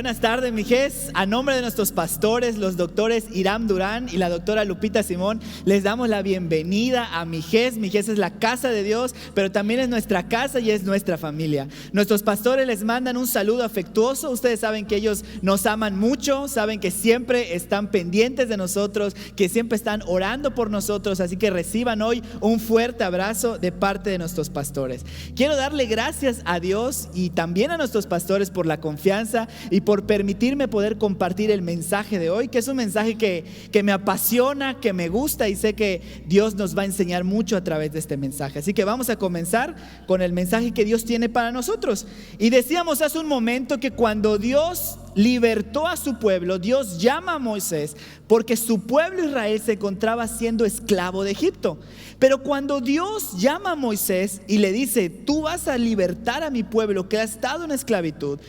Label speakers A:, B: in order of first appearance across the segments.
A: Buenas tardes, mijes. A nombre de nuestros pastores, los doctores Iram Durán y la doctora Lupita Simón, les damos la bienvenida a Mijes. Mijes es la casa de Dios, pero también es nuestra casa y es nuestra familia. Nuestros pastores les mandan un saludo afectuoso. Ustedes saben que ellos nos aman mucho, saben que siempre están pendientes de nosotros, que siempre están orando por nosotros, así que reciban hoy un fuerte abrazo de parte de nuestros pastores. Quiero darle gracias a Dios y también a nuestros pastores por la confianza y por permitirme poder compartir el mensaje de hoy, que es un mensaje que me apasiona, que me gusta, y sé que Dios nos va a enseñar mucho a través de este mensaje. Así que vamos a comenzar con el mensaje que Dios tiene para nosotros. Y decíamos hace un momento que cuando Dios libertó a su pueblo, Dios llama a Moisés porque su pueblo Israel se encontraba siendo esclavo de Egipto. Pero cuando Dios llama a Moisés y le dice: tú vas a libertar a mi pueblo que ha estado en esclavitud,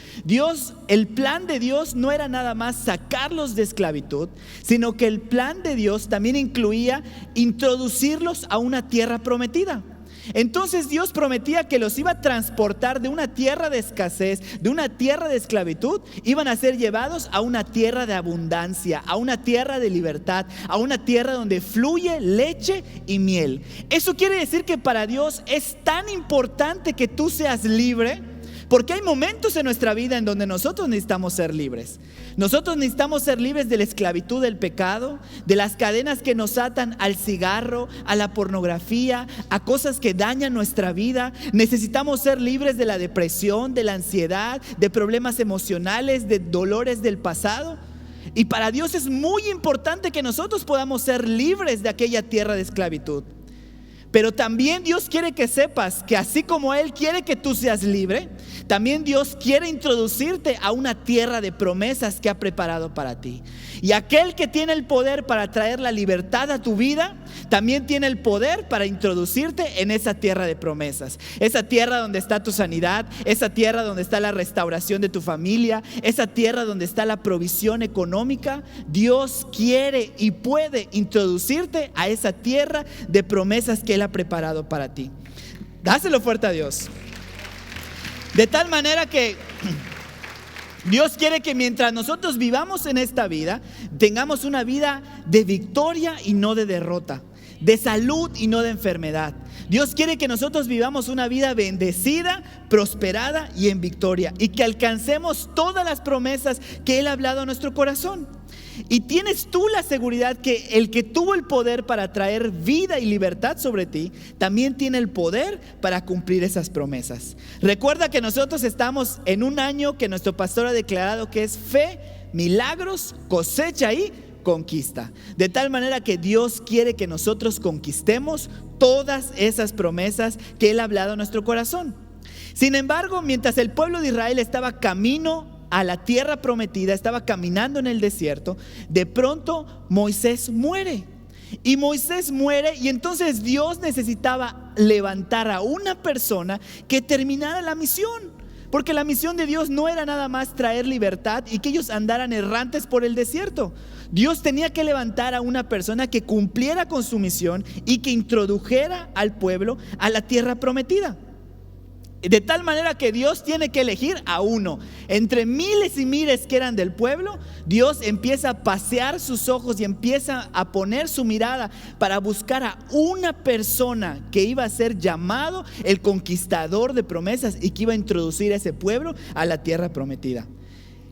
A: el plan de Dios no era nada más sacarlos de esclavitud, sino que el plan de Dios también incluía introducirlos a una tierra prometida. Entonces Dios prometía que los iba a transportar de una tierra de escasez, de una tierra de esclavitud. Iban a ser llevados a una tierra de abundancia, a una tierra de libertad, a una tierra donde fluye leche y miel. Eso quiere decir que para Dios es tan importante que tú seas libre, porque hay momentos en nuestra vida en donde nosotros necesitamos ser libres. Nosotros necesitamos ser libres de la esclavitud del pecado, de las cadenas que nos atan al cigarro, a la pornografía, a cosas que dañan nuestra vida. Necesitamos ser libres de la depresión, de la ansiedad, de problemas emocionales, de dolores del pasado. Y para Dios es muy importante que nosotros podamos ser libres de aquella tierra de esclavitud. Pero también Dios quiere que sepas que así como Él quiere que tú seas libre, también Dios quiere introducirte a una tierra de promesas que ha preparado para ti. Y aquel que tiene el poder para traer la libertad a tu vida, también tiene el poder para introducirte en esa tierra de promesas. Esa tierra donde está tu sanidad, esa tierra donde está la restauración de tu familia, esa tierra donde está la provisión económica. Dios quiere y puede introducirte a esa tierra de promesas que Él ha preparado para ti. Dáselo fuerte a Dios. De tal manera que Dios quiere que mientras nosotros vivamos en esta vida, tengamos una vida de victoria y no de derrota, de salud y no de enfermedad. Dios quiere que nosotros vivamos una vida bendecida, prosperada y en victoria, y que alcancemos todas las promesas que Él ha hablado a nuestro corazón. Y tienes tú la seguridad que el que tuvo el poder para traer vida y libertad sobre ti, también tiene el poder para cumplir esas promesas. Recuerda que nosotros estamos en un año que nuestro pastor ha declarado que es fe, milagros, cosecha y conquista. De tal manera que Dios quiere que nosotros conquistemos todas esas promesas que Él ha hablado a nuestro corazón. Sin embargo, mientras el pueblo de Israel estaba camino a la tierra prometida, estaba caminando en el desierto, de pronto Moisés muere. Y Moisés muere, y entonces Dios necesitaba levantar a una persona que terminara la misión. Porque la misión de Dios no era nada más traer libertad y que ellos andaran errantes por el desierto. Dios tenía que levantar a una persona que cumpliera con su misión y que introdujera al pueblo a la tierra prometida. De tal manera que Dios tiene que elegir a uno. Entre miles y miles que eran del pueblo, Dios empieza a pasear sus ojos y empieza a poner su mirada para buscar a una persona que iba a ser llamado el conquistador de promesas y que iba a introducir a ese pueblo a la tierra prometida.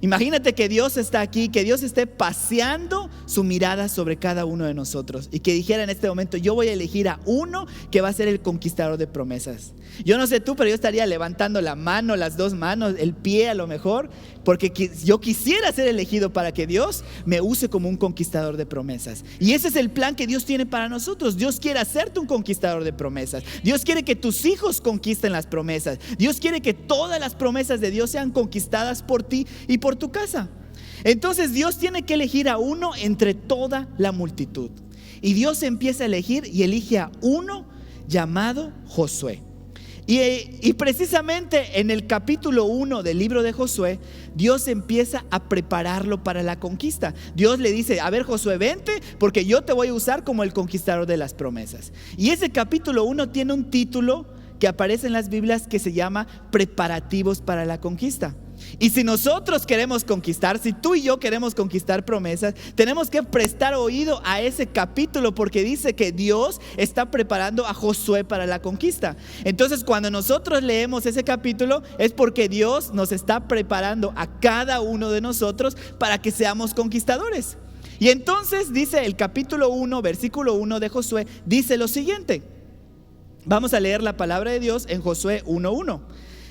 A: Imagínate que Dios está aquí, que Dios esté paseando su mirada sobre cada uno de nosotros y que dijera en este momento: yo voy a elegir a uno que va a ser el conquistador de promesas. Yo no sé tú, pero yo estaría levantando la mano, las dos manos, el pie a lo mejor, porque yo quisiera ser elegido para que Dios me use como un conquistador de promesas. Y ese es el plan que Dios tiene para nosotros. Dios quiere hacerte un conquistador de promesas. Dios quiere que tus hijos conquisten las promesas. Dios quiere que todas las promesas de Dios sean conquistadas por ti y por tu casa. Entonces Dios tiene que elegir a uno entre toda la multitud. Y Dios empieza a elegir y elige a uno llamado Josué. Y precisamente en el capítulo 1 del libro de Josué, Dios empieza a prepararlo para la conquista. Dios le dice: a ver, Josué, vente, porque yo te voy a usar como el conquistador de las promesas. Y ese capítulo 1 tiene un título que aparece en las Biblias que se llama Preparativos para la conquista. Y si nosotros queremos conquistar, si tú y yo queremos conquistar promesas, tenemos que prestar oído a ese capítulo, porque dice que Dios está preparando a Josué para la conquista. Entonces, cuando nosotros leemos ese capítulo, es porque Dios nos está preparando a cada uno de nosotros para que seamos conquistadores. Y entonces dice el capítulo 1, versículo 1 de Josué, dice lo siguiente. Vamos a leer la palabra de Dios en Josué 1:1.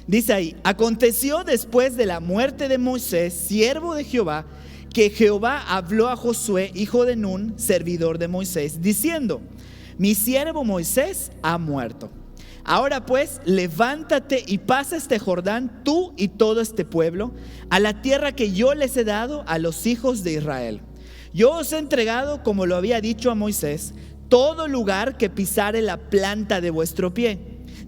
A: Dice ahí: aconteció después de la muerte de Moisés, siervo de Jehová, que Jehová habló a Josué, hijo de Nun, servidor de Moisés, diciendo: mi siervo Moisés ha muerto. Ahora pues, levántate y pasa este Jordán, tú y todo este pueblo, a la tierra que yo les he dado a los hijos de Israel. Yo os he entregado, como lo había dicho a Moisés, todo lugar que pisare la planta de vuestro pie,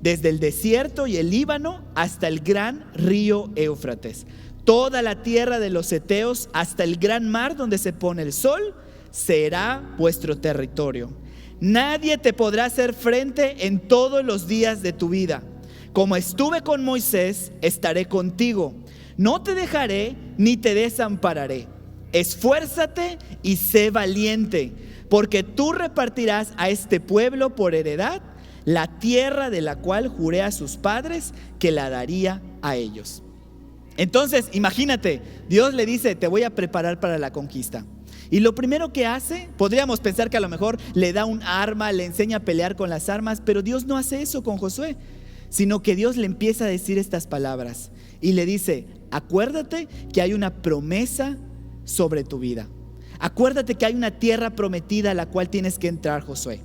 A: desde el desierto y el Líbano hasta el gran río Éufrates. Toda la tierra de los heteos hasta el gran mar donde se pone el sol será vuestro territorio. Nadie te podrá hacer frente en todos los días de tu vida. Como estuve con Moisés, estaré contigo. No te dejaré ni te desampararé. Esfuérzate y sé valiente, porque tú repartirás a este pueblo por heredad la tierra de la cual juré a sus padres que la daría a ellos. Entonces, imagínate, Dios le dice: te voy a preparar para la conquista. Y lo primero que hace, podríamos pensar que a lo mejor le da un arma, le enseña a pelear con las armas, pero Dios no hace eso con Josué, sino que Dios le empieza a decir estas palabras y le dice: acuérdate que hay una promesa sobre tu vida. Acuérdate que hay una tierra prometida a la cual tienes que entrar, Josué.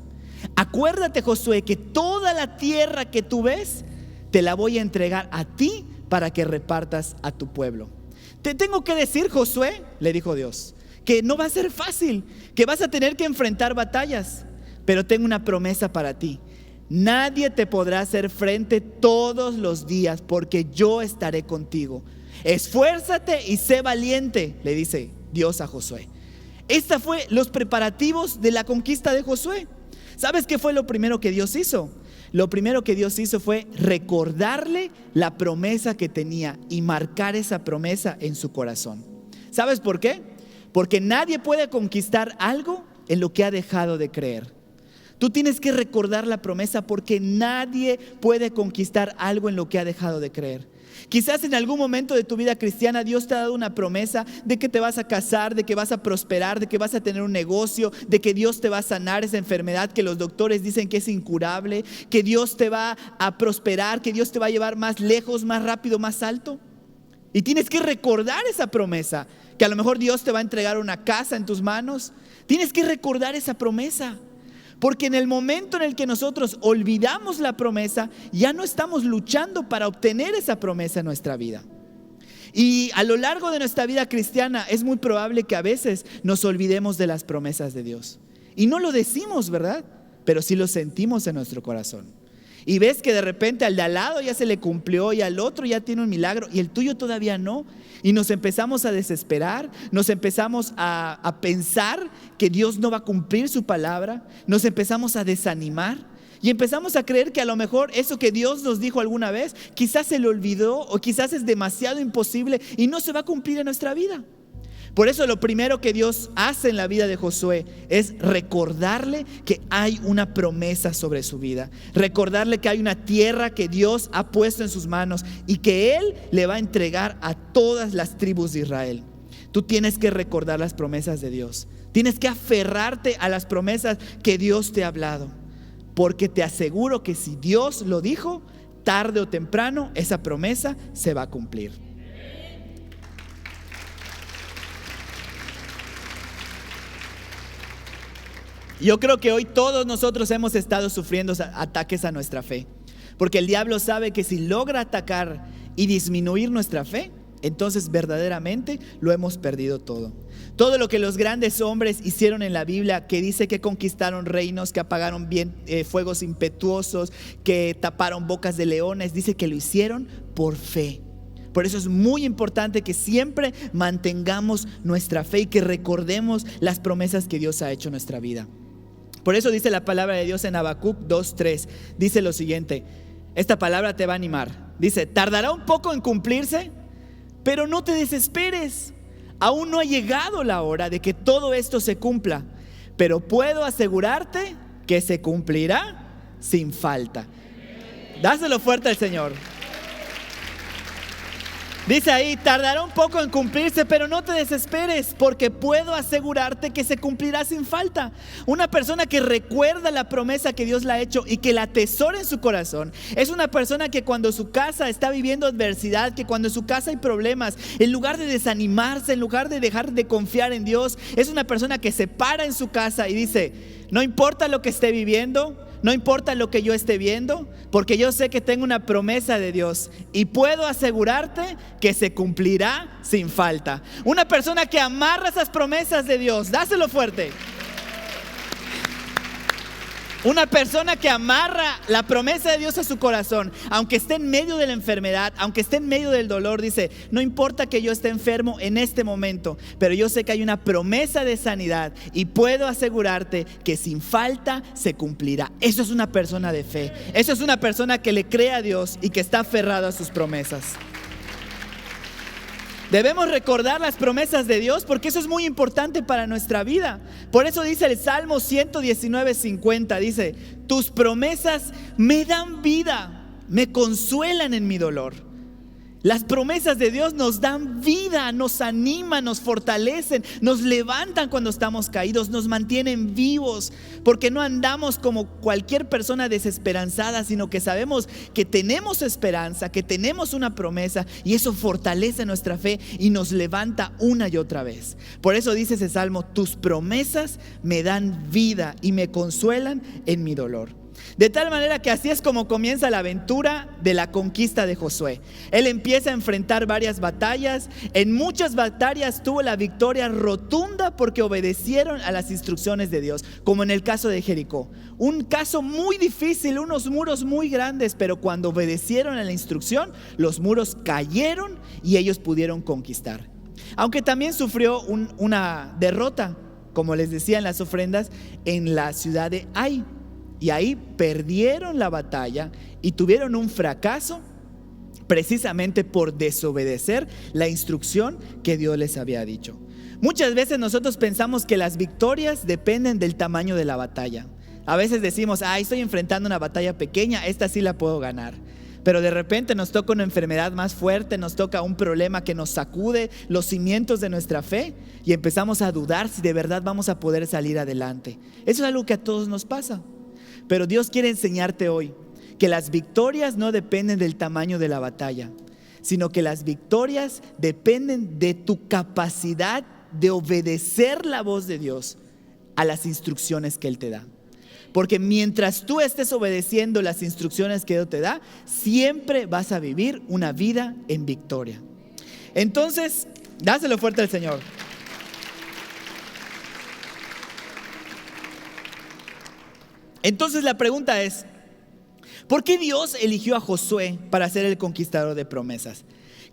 A: Acuérdate, Josué, que toda la tierra que tú ves te la voy a entregar a ti para que repartas a tu pueblo. Te tengo que decir, Josué, le dijo Dios, que no va a ser fácil, que vas a tener que enfrentar batallas, pero tengo una promesa para ti: nadie te podrá hacer frente todos los días, porque yo estaré contigo. Esfuérzate y sé valiente, le dice Dios a Josué. Estos fue los preparativos de la conquista de Josué. ¿Sabes qué fue lo primero que Dios hizo? Lo primero que Dios hizo fue recordarle la promesa que tenía y marcar esa promesa en su corazón. ¿Sabes por qué? Porque nadie puede conquistar algo en lo que ha dejado de creer. Tú tienes que recordar la promesa, porque nadie puede conquistar algo en lo que ha dejado de creer. Quizás en algún momento de tu vida cristiana Dios te ha dado una promesa de que te vas a casar, de que vas a prosperar, de que vas a tener un negocio, de que Dios te va a sanar esa enfermedad que los doctores dicen que es incurable, que Dios te va a prosperar, que Dios te va a llevar más lejos, más rápido, más alto. Y tienes que recordar esa promesa, que a lo mejor Dios te va a entregar una casa en tus manos. Tienes que recordar esa promesa, porque en el momento en el que nosotros olvidamos la promesa, ya no estamos luchando para obtener esa promesa en nuestra vida. Y a lo largo de nuestra vida cristiana es muy probable que a veces nos olvidemos de las promesas de Dios. Y no lo decimos, ¿verdad? Pero sí lo sentimos en nuestro corazón. Y ves que de repente al de al lado ya se le cumplió, y al otro ya tiene un milagro y el tuyo todavía no. Y nos empezamos a desesperar, nos empezamos a pensar que Dios no va a cumplir su palabra, nos empezamos a desanimar y empezamos a creer que a lo mejor eso que Dios nos dijo alguna vez quizás se le olvidó, o quizás es demasiado imposible y no se va a cumplir en nuestra vida. Por eso lo primero que Dios hace en la vida de Josué es recordarle que hay una promesa sobre su vida, recordarle que hay una tierra que Dios ha puesto en sus manos y que Él le va a entregar a todas las tribus de Israel. Tú tienes que recordar las promesas de Dios, tienes que aferrarte a las promesas que Dios te ha hablado, porque te aseguro que si Dios lo dijo, tarde o temprano esa promesa se va a cumplir. Yo creo que hoy todos nosotros hemos estado sufriendo ataques a nuestra fe, porque el diablo sabe que si logra atacar y disminuir nuestra fe, entonces verdaderamente lo hemos perdido todo. Todo lo que los grandes hombres hicieron en la Biblia, que dice que conquistaron reinos, que apagaron fuegos impetuosos, que taparon bocas de leones, dice que lo hicieron por fe. Por eso es muy importante que siempre mantengamos nuestra fe y que recordemos las promesas que Dios ha hecho en nuestra vida. Por eso dice la palabra de Dios en Habacuc 2:3. Dice lo siguiente, esta palabra te va a animar. Dice: tardará un poco en cumplirse, pero no te desesperes. Aún no ha llegado la hora de que todo esto se cumpla, pero puedo asegurarte que se cumplirá sin falta. Dáselo fuerte al Señor. Dice ahí, tardará un poco en cumplirse, pero no te desesperes, porque puedo asegurarte que se cumplirá sin falta. Una persona que recuerda la promesa que Dios le ha hecho y que la atesora en su corazón, es una persona que cuando su casa está viviendo adversidad, que cuando en su casa hay problemas, en lugar de desanimarse, en lugar de dejar de confiar en Dios, es una persona que se para en su casa y dice, no importa lo que esté viviendo, no importa lo que yo esté viendo, porque yo sé que tengo una promesa de Dios y puedo asegurarte que se cumplirá sin falta. Una persona que amarra esas promesas de Dios, dáselo fuerte. Una persona que amarra la promesa de Dios a su corazón, aunque esté en medio de la enfermedad, aunque esté en medio del dolor, dice, no importa que yo esté enfermo en este momento, pero yo sé que hay una promesa de sanidad y puedo asegurarte que sin falta se cumplirá. Eso es una persona de fe. Eso es una persona que le cree a Dios y que está aferrado a sus promesas. Debemos recordar las promesas de Dios porque eso es muy importante para nuestra vida. Por eso dice el Salmo 119:50, dice, tus promesas me dan vida, me consuelan en mi dolor. Las promesas de Dios nos dan vida, nos animan, nos fortalecen, nos levantan cuando estamos caídos, nos mantienen vivos, porque no andamos como cualquier persona desesperanzada, sino que sabemos que tenemos esperanza, que tenemos una promesa, y eso fortalece nuestra fe y nos levanta una y otra vez. Por eso dice ese salmo, tus promesas me dan vida y me consuelan en mi dolor. De tal manera que así es como comienza la aventura de la conquista de Josué. Él empieza a enfrentar varias batallas. En muchas batallas tuvo la victoria rotunda porque obedecieron a las instrucciones de Dios, como en el caso de Jericó. Un caso muy difícil, unos muros muy grandes, pero cuando obedecieron a la instrucción, los muros cayeron y ellos pudieron conquistar. Aunque también sufrió una derrota, como les decía en las ofrendas, en la ciudad de Ai. Y ahí perdieron la batalla y tuvieron un fracaso precisamente por desobedecer la instrucción que Dios les había dicho. Muchas veces nosotros pensamos que las victorias dependen del tamaño de la batalla. A veces decimos, estoy enfrentando una batalla pequeña, esta sí la puedo ganar. Pero de repente nos toca una enfermedad más fuerte, nos toca un problema que nos sacude los cimientos de nuestra fe y empezamos a dudar si de verdad vamos a poder salir adelante. Eso es algo que a todos nos pasa. Pero Dios quiere enseñarte hoy que las victorias no dependen del tamaño de la batalla, sino que las victorias dependen de tu capacidad de obedecer la voz de Dios a las instrucciones que Él te da. Porque mientras tú estés obedeciendo las instrucciones que Dios te da, siempre vas a vivir una vida en victoria. Entonces, dáselo fuerte al Señor. Entonces la pregunta es, ¿por qué Dios eligió a Josué para ser el conquistador de promesas?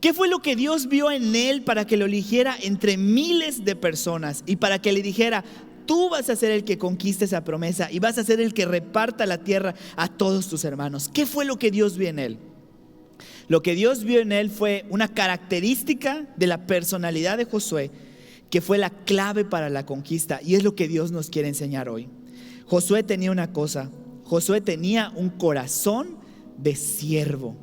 A: ¿Qué fue lo que Dios vio en él para que lo eligiera entre miles de personas y para que le dijera, tú vas a ser el que conquiste esa promesa y vas a ser el que reparta la tierra a todos tus hermanos? ¿Qué fue lo que Dios vio en él? Lo que Dios vio en él fue una característica de la personalidad de Josué que fue la clave para la conquista, y es lo que Dios nos quiere enseñar hoy. Josué tenía una cosa, Josué tenía un corazón de siervo,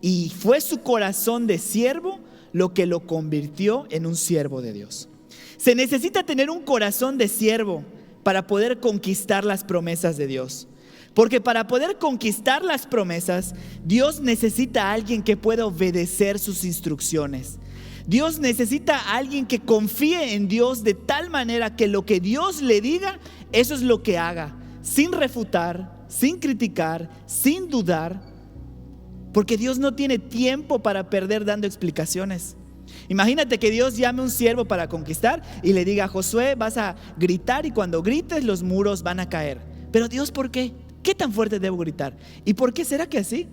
A: y fue su corazón de siervo lo que lo convirtió en un siervo de Dios. Se necesita tener un corazón de siervo para poder conquistar las promesas de Dios, porque para poder conquistar las promesas, Dios necesita a alguien que pueda obedecer sus instrucciones. Dios necesita a alguien que confíe en Dios de tal manera que lo que Dios le diga, eso es lo que haga, sin refutar, sin criticar, sin dudar, porque Dios no tiene tiempo para perder dando explicaciones. Imagínate que Dios llame a un siervo para conquistar y le diga, Josué, vas a gritar y cuando grites los muros van a caer. Pero Dios, ¿por qué? ¿Qué tan fuerte debo gritar? ¿Y por qué será que así?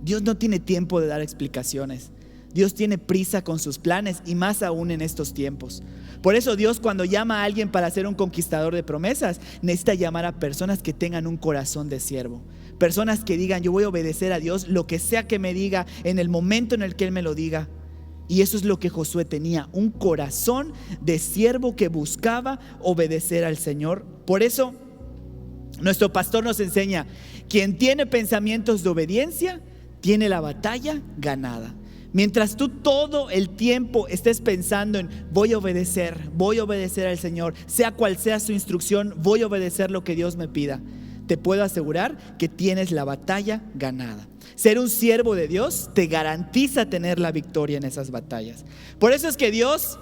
A: Dios no tiene tiempo de dar explicaciones. Dios tiene prisa con sus planes y más aún en estos tiempos. Por eso Dios, cuando llama a alguien para ser un conquistador de promesas, necesita llamar a personas que tengan un corazón de siervo. Personas que digan, yo voy a obedecer a Dios lo que sea que me diga en el momento en el que Él me lo diga. Y eso es lo que Josué tenía, un corazón de siervo que buscaba obedecer al Señor. Por eso nuestro pastor nos enseña: quien tiene pensamientos de obediencia tiene la batalla ganada. Mientras tú todo el tiempo estés pensando en voy a obedecer al Señor, sea cual sea su instrucción, voy a obedecer lo que Dios me pida, te puedo asegurar que tienes la batalla ganada. Ser un siervo de Dios te garantiza tener la victoria en esas batallas. Por eso es que Dios,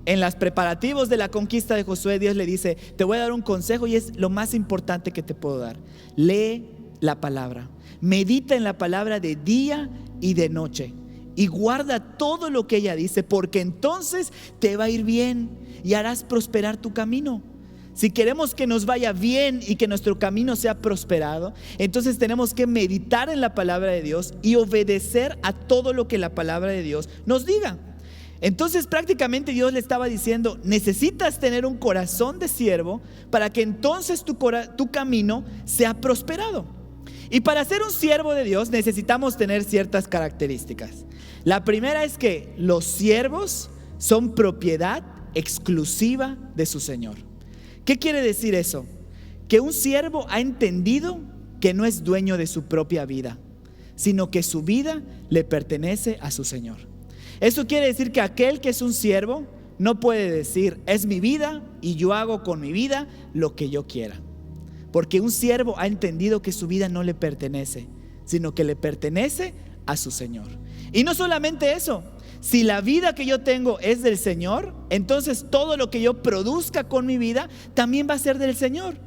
A: en los preparativos de la conquista de Josué, Dios le dice: te voy a dar un consejo y es lo más importante que te puedo dar. Lee la palabra, medita en la palabra de día y de noche y guarda todo lo que ella dice, porque entonces te va a ir bien y harás prosperar tu camino. Si queremos que nos vaya bien y que nuestro camino sea prosperado, entonces tenemos que meditar en la palabra de Dios y obedecer a todo lo que la palabra de Dios nos diga. Entonces prácticamente Dios le estaba diciendo: necesitas tener un corazón de siervo para que entonces tu camino sea prosperado. Y para ser un siervo de Dios necesitamos tener ciertas características. La primera es que los siervos son propiedad exclusiva de su Señor. ¿Qué quiere decir eso? Que un siervo ha entendido que no es dueño de su propia vida, sino que su vida le pertenece a su Señor. Eso quiere decir que aquel que es un siervo no puede decir: es mi vida y yo hago con mi vida lo que yo quiera. Porque un siervo ha entendido que su vida no le pertenece, sino que le pertenece a su Señor. Y no solamente eso: si la vida que yo tengo es del Señor, entonces todo lo que yo produzca con mi vida también va a ser del Señor.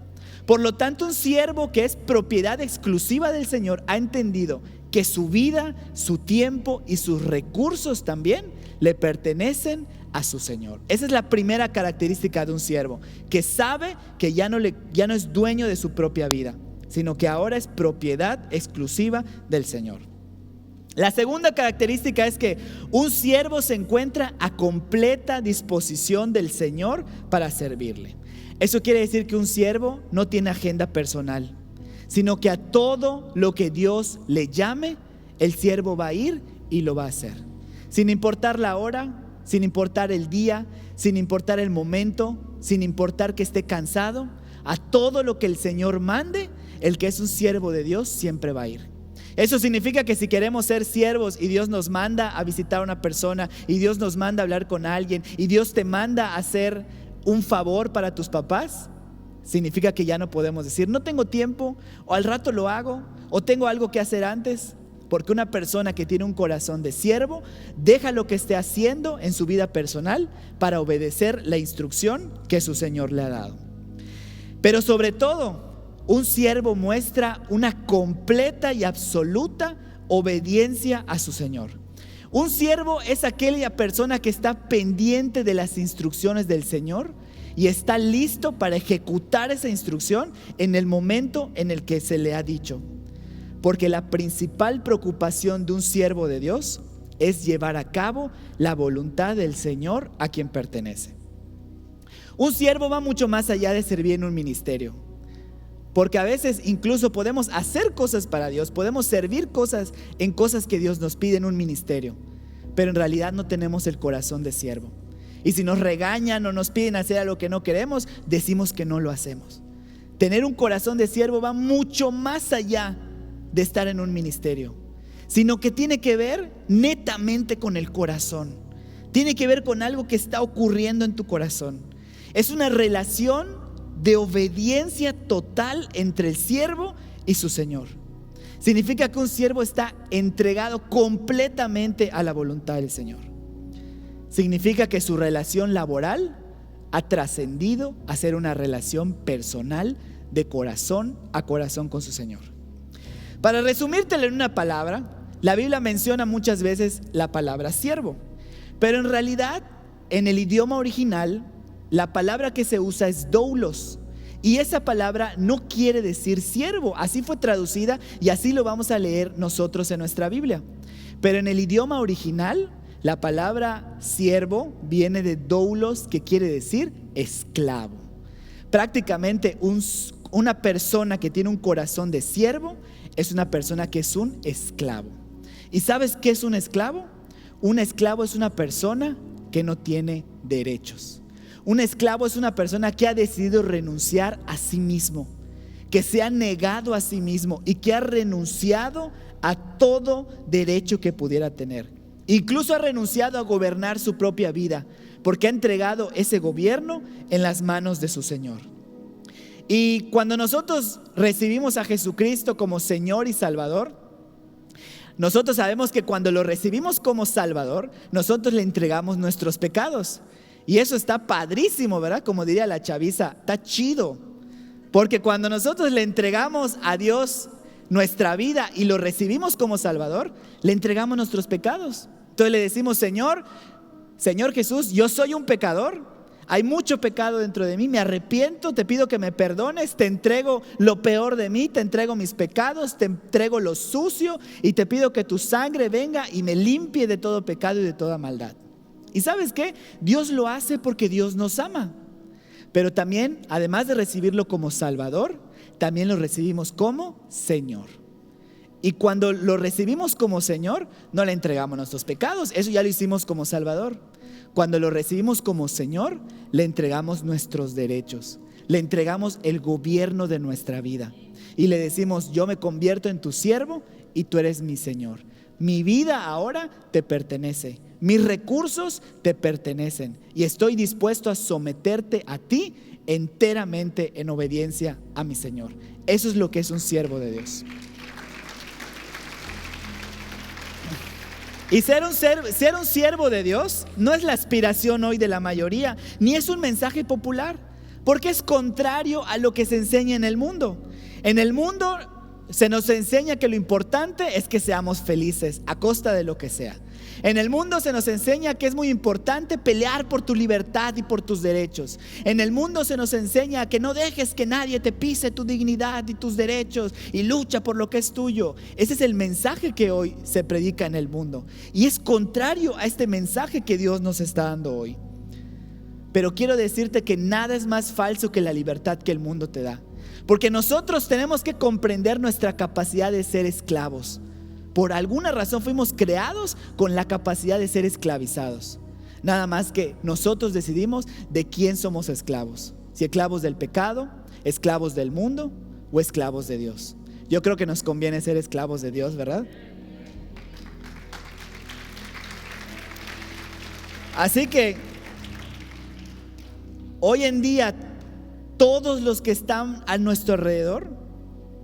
A: Por lo tanto, un siervo que es propiedad exclusiva del Señor ha entendido que su vida, su tiempo y sus recursos también le pertenecen a su Señor. Esa es la primera característica de un siervo, que sabe que ya no es dueño de su propia vida, sino que ahora es propiedad exclusiva del Señor. La segunda característica es que un siervo se encuentra a completa disposición del Señor para servirle. Eso quiere decir que un siervo no tiene agenda personal, sino que a todo lo que Dios le llame, el siervo va a ir y lo va a hacer. Sin importar la hora, sin importar el día, sin importar el momento, sin importar que esté cansado, a todo lo que el Señor mande, el que es un siervo de Dios siempre va a ir. Eso significa que si queremos ser siervos y Dios nos manda a visitar a una persona, y Dios nos manda a hablar con alguien, y Dios te manda a hacer un favor para tus papás, significa que ya no podemos decir: no tengo tiempo, o al rato lo hago, o tengo algo que hacer antes. Porque una persona que tiene un corazón de siervo deja lo que esté haciendo en su vida personal para obedecer la instrucción que su Señor le ha dado. Pero sobre todo, un siervo muestra una completa y absoluta obediencia a su Señor. Un siervo es aquella persona que está pendiente de las instrucciones del Señor y está listo para ejecutar esa instrucción en el momento en el que se le ha dicho. Porque la principal preocupación de un siervo de Dios es llevar a cabo la voluntad del Señor a quien pertenece. Un siervo va mucho más allá de servir en un ministerio. Porque a veces incluso podemos hacer cosas para Dios, podemos servir en cosas que Dios nos pide en un ministerio, pero en realidad no tenemos el corazón de siervo. Y si nos regañan o nos piden hacer algo que no queremos, decimos que no lo hacemos. Tener un corazón de siervo va mucho más allá de estar en un ministerio, sino que tiene que ver netamente con el corazón. Tiene que ver con algo que está ocurriendo en tu corazón. Es una relación de obediencia total entre el siervo y su Señor. Significa que un siervo está entregado completamente a la voluntad del Señor. Significa que su relación laboral ha trascendido a ser una relación personal de corazón a corazón con su Señor. Para resumírtelo en una palabra, la Biblia menciona muchas veces la palabra siervo, pero en realidad en el idioma original la palabra que se usa es doulos, y esa palabra no quiere decir siervo. Así fue traducida y así lo vamos a leer nosotros en nuestra Biblia. Pero en el idioma original la palabra siervo viene de doulos, que quiere decir esclavo. Prácticamente una persona que tiene un corazón de siervo es una persona que es un esclavo. ¿Y sabes qué es un esclavo? Un esclavo es una persona que no tiene derechos. Un esclavo es una persona que ha decidido renunciar a sí mismo, que se ha negado a sí mismo y que ha renunciado a todo derecho que pudiera tener. Incluso ha renunciado a gobernar su propia vida, porque ha entregado ese gobierno en las manos de su Señor. Y cuando nosotros recibimos a Jesucristo como Señor y Salvador, nosotros sabemos que cuando lo recibimos como Salvador, nosotros le entregamos nuestros pecados. Y eso está padrísimo, ¿verdad? Como diría la chaviza, está chido. Porque cuando nosotros le entregamos a Dios nuestra vida y lo recibimos como Salvador, le entregamos nuestros pecados. Entonces le decimos: Señor Jesús, yo soy un pecador. Hay mucho pecado dentro de mí, me arrepiento, te pido que me perdones, te entrego lo peor de mí, te entrego mis pecados, te entrego lo sucio y te pido que tu sangre venga y me limpie de todo pecado y de toda maldad. ¿Y sabes qué? Dios lo hace porque Dios nos ama. Pero también, además de recibirlo como Salvador, también lo recibimos como Señor. Y cuando lo recibimos como Señor, no le entregamos nuestros pecados, eso ya lo hicimos como Salvador. Cuando lo recibimos como Señor, le entregamos nuestros derechos, le entregamos el gobierno de nuestra vida y le decimos: yo me convierto en tu siervo y tú eres mi Señor. Mi vida ahora te pertenece, mis recursos te pertenecen y estoy dispuesto a someterte a ti enteramente en obediencia a mi Señor. Eso es lo que es un siervo de Dios. Y ser un siervo de Dios no es la aspiración hoy de la mayoría, ni es un mensaje popular, porque es contrario a lo que se enseña en el mundo. En el mundo se nos enseña que lo importante es que seamos felices a costa de lo que sea. En el mundo se nos enseña que es muy importante pelear por tu libertad y por tus derechos. En el mundo se nos enseña que no dejes que nadie te pise tu dignidad y tus derechos y lucha por lo que es tuyo. Ese es el mensaje que hoy se predica en el mundo y es contrario a este mensaje que Dios nos está dando hoy. Pero quiero decirte que nada es más falso que la libertad que el mundo te da, porque nosotros tenemos que comprender nuestra capacidad de ser esclavos. Por alguna razón fuimos creados con la capacidad de ser esclavizados. Nada más que nosotros decidimos de quién somos esclavos. Si esclavos del pecado, esclavos del mundo o esclavos de Dios. Yo creo que nos conviene ser esclavos de Dios, ¿verdad? Así que hoy en día todos los que están a nuestro alrededor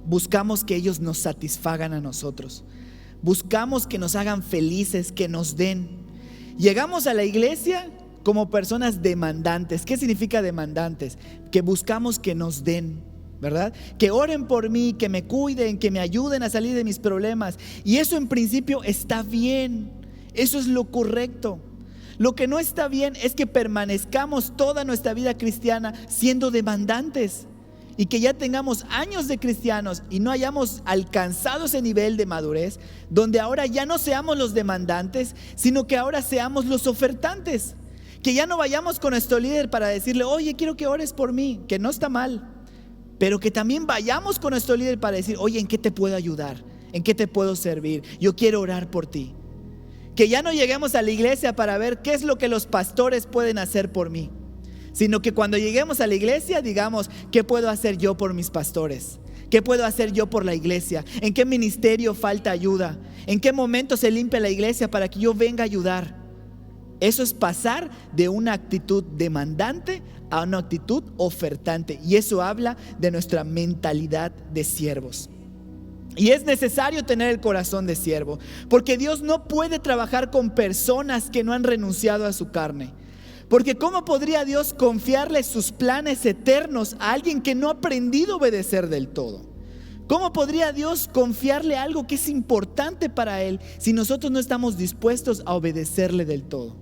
A: buscamos que ellos nos satisfagan a nosotros. Buscamos que nos hagan felices, que nos den. Llegamos a la iglesia como personas demandantes. ¿Qué significa demandantes? Que buscamos que nos den, ¿verdad? Que oren por mí, que me cuiden, que me ayuden a salir de mis problemas. Y eso en principio está bien. Eso es lo correcto. Lo que no está bien es que permanezcamos toda nuestra vida cristiana siendo demandantes. Y que ya tengamos años de cristianos y no hayamos alcanzado ese nivel de madurez, donde ahora ya no seamos los demandantes, sino que ahora seamos los ofertantes. Que ya no vayamos con nuestro líder para decirle: oye, quiero que ores por mí, que no está mal. Pero que también vayamos con nuestro líder para decir: oye, ¿en qué te puedo ayudar? ¿En qué te puedo servir? Yo quiero orar por ti. Que ya no lleguemos a la iglesia para ver qué es lo que los pastores pueden hacer por mí, sino que cuando lleguemos a la iglesia digamos: ¿qué puedo hacer yo por mis pastores? ¿Qué puedo hacer yo por la iglesia? ¿En qué ministerio falta ayuda? ¿En qué momento se limpia la iglesia para que yo venga a ayudar? Eso es pasar de una actitud demandante a una actitud ofertante, y eso habla de nuestra mentalidad de siervos. Y es necesario tener el corazón de siervo, porque Dios no puede trabajar con personas que no han renunciado a su carne. Porque ¿cómo podría Dios confiarle sus planes eternos a alguien que no ha aprendido a obedecer del todo? ¿Cómo podría Dios confiarle algo que es importante para Él si nosotros no estamos dispuestos a obedecerle del todo?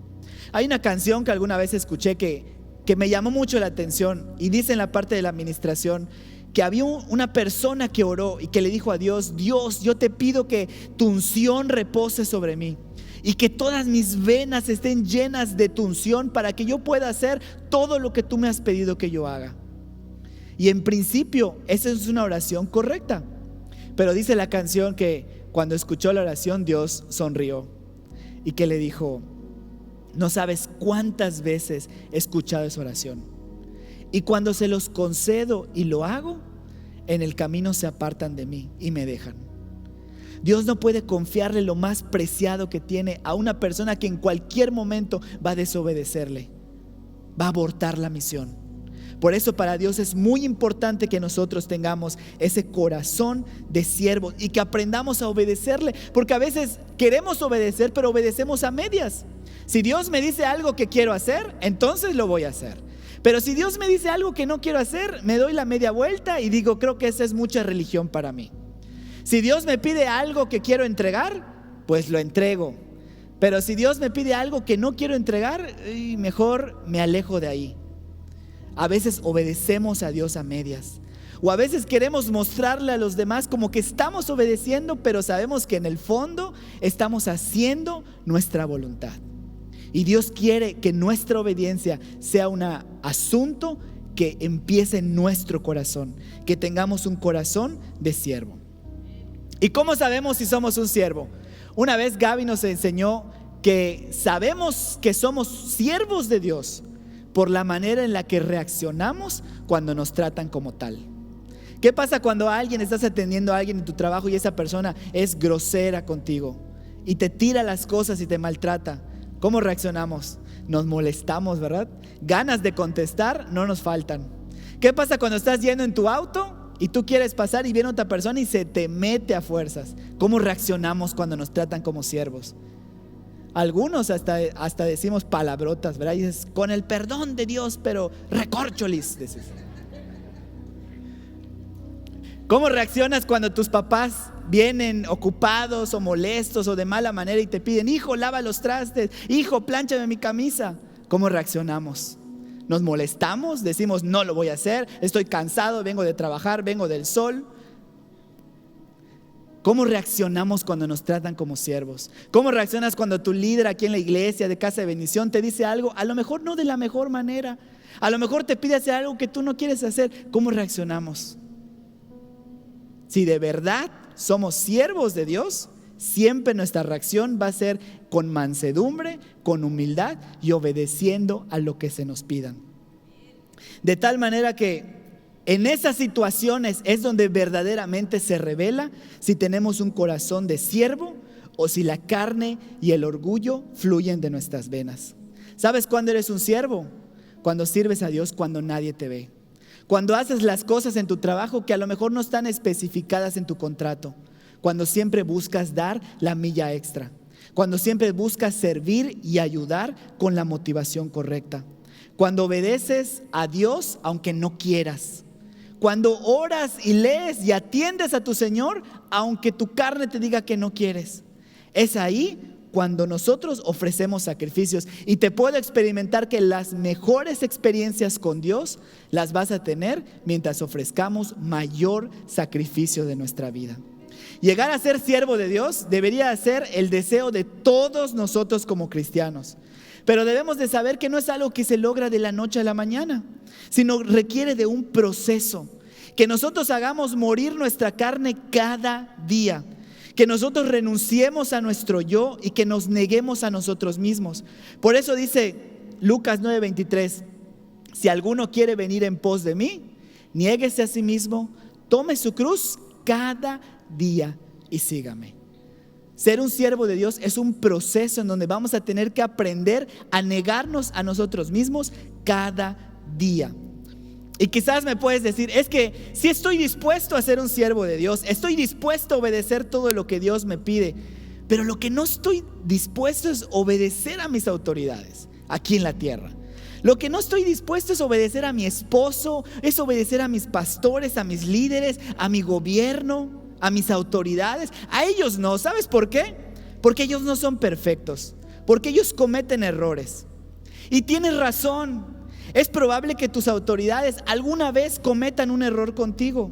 A: Hay una canción que alguna vez escuché que me llamó mucho la atención, y dice en la parte de la administración que había una persona que oró y que le dijo a Dios: Dios, yo te pido que tu unción repose sobre mí y que todas mis venas estén llenas de tu unción para que yo pueda hacer todo lo que tú me has pedido que yo haga. Y en principio esa es una oración correcta, pero dice la canción que cuando escuchó la oración Dios sonrió y que le dijo: no sabes cuántas veces he escuchado esa oración, y cuando se los concedo y lo hago, en el camino se apartan de mí y me dejan. Dios no puede confiarle lo más preciado que tiene a una persona que en cualquier momento va a desobedecerle, va a abortar la misión. Por eso para Dios es muy importante que nosotros tengamos ese corazón de siervo y que aprendamos a obedecerle, porque a veces queremos obedecer, pero obedecemos a medias. Si Dios me dice algo que quiero hacer, entonces lo voy a hacer. Pero si Dios me dice algo que no quiero hacer, me doy la media vuelta y digo: creo que esa es mucha religión para mí. Si Dios me pide algo que quiero entregar, pues lo entrego. Pero si Dios me pide algo que no quiero entregar, mejor me alejo de ahí. A veces obedecemos a Dios a medias, o a veces queremos mostrarle a los demás como que estamos obedeciendo, pero sabemos que en el fondo estamos haciendo nuestra voluntad. Y Dios quiere que nuestra obediencia sea un asunto que empiece en nuestro corazón, que tengamos un corazón de siervo. ¿Y cómo sabemos si somos un siervo? Una vez Gaby nos enseñó que sabemos que somos siervos de Dios por la manera en la que reaccionamos cuando nos tratan como tal. ¿Qué pasa cuando estás atendiendo a alguien en tu trabajo y esa persona es grosera contigo y te tira las cosas y te maltrata? ¿Cómo reaccionamos? Nos molestamos, ¿verdad? Ganas de contestar no nos faltan. ¿Qué pasa cuando estás yendo en tu auto y tú quieres pasar y viene otra persona y se te mete a fuerzas? ¿Cómo reaccionamos cuando nos tratan como siervos? Algunos hasta decimos palabrotas, ¿verdad? Y dices: con el perdón de Dios, pero recórcholis. ¿Cómo reaccionas cuando tus papás vienen ocupados o molestos o de mala manera y te piden: hijo, lava los trastes, hijo, plánchame mi camisa? ¿Cómo reaccionamos? ¿Nos molestamos? Decimos: no lo voy a hacer, estoy cansado, vengo de trabajar, vengo del sol. ¿Cómo reaccionamos cuando nos tratan como siervos? ¿Cómo reaccionas cuando tu líder aquí en la iglesia de Casa de Bendición te dice algo, a lo mejor no de la mejor manera, a lo mejor te pide hacer algo que tú no quieres hacer? ¿Cómo reaccionamos? Si de verdad somos siervos de Dios, siempre nuestra reacción va a ser con mansedumbre, con humildad y obedeciendo a lo que se nos pidan. De tal manera que en esas situaciones es donde verdaderamente se revela si tenemos un corazón de siervo o si la carne y el orgullo fluyen de nuestras venas. ¿Sabes cuándo eres un siervo? Cuando sirves a Dios cuando nadie te ve. Cuando haces las cosas en tu trabajo que a lo mejor no están especificadas en tu contrato. Cuando siempre buscas dar la milla extra. Cuando siempre buscas servir y ayudar con la motivación correcta. Cuando obedeces a Dios aunque no quieras. Cuando oras y lees y atiendes a tu Señor aunque tu carne te diga que no quieres. Es ahí cuando nosotros ofrecemos sacrificios. Y te puedo experimentar que las mejores experiencias con Dios las vas a tener mientras ofrezcamos mayor sacrificio de nuestra vida. Llegar a ser siervo de Dios debería ser el deseo de todos nosotros como cristianos. Pero debemos de saber que no es algo que se logra de la noche a la mañana, sino requiere de un proceso. Que nosotros hagamos morir nuestra carne cada día. Que nosotros renunciemos a nuestro yo y que nos neguemos a nosotros mismos. Por eso dice Lucas 9:23: si alguno quiere venir en pos de mí, niéguese a sí mismo, tome su cruz cada día y sígame. Ser un siervo de Dios es un proceso en donde vamos a tener que aprender a negarnos a nosotros mismos cada día. Y quizás me puedes decir: es que sí estoy dispuesto a ser un siervo de Dios, estoy dispuesto a obedecer todo lo que Dios me pide, pero lo que no estoy dispuesto es obedecer a mis autoridades aquí en la tierra. Lo que no estoy dispuesto es obedecer a mi esposo, es obedecer a mis pastores, a mis líderes, a mi gobierno, a mis autoridades. A ellos no. ¿Sabes por qué? Porque ellos no son perfectos, porque ellos cometen errores. Y tienes razón. Es probable que tus autoridades alguna vez cometan un error contigo,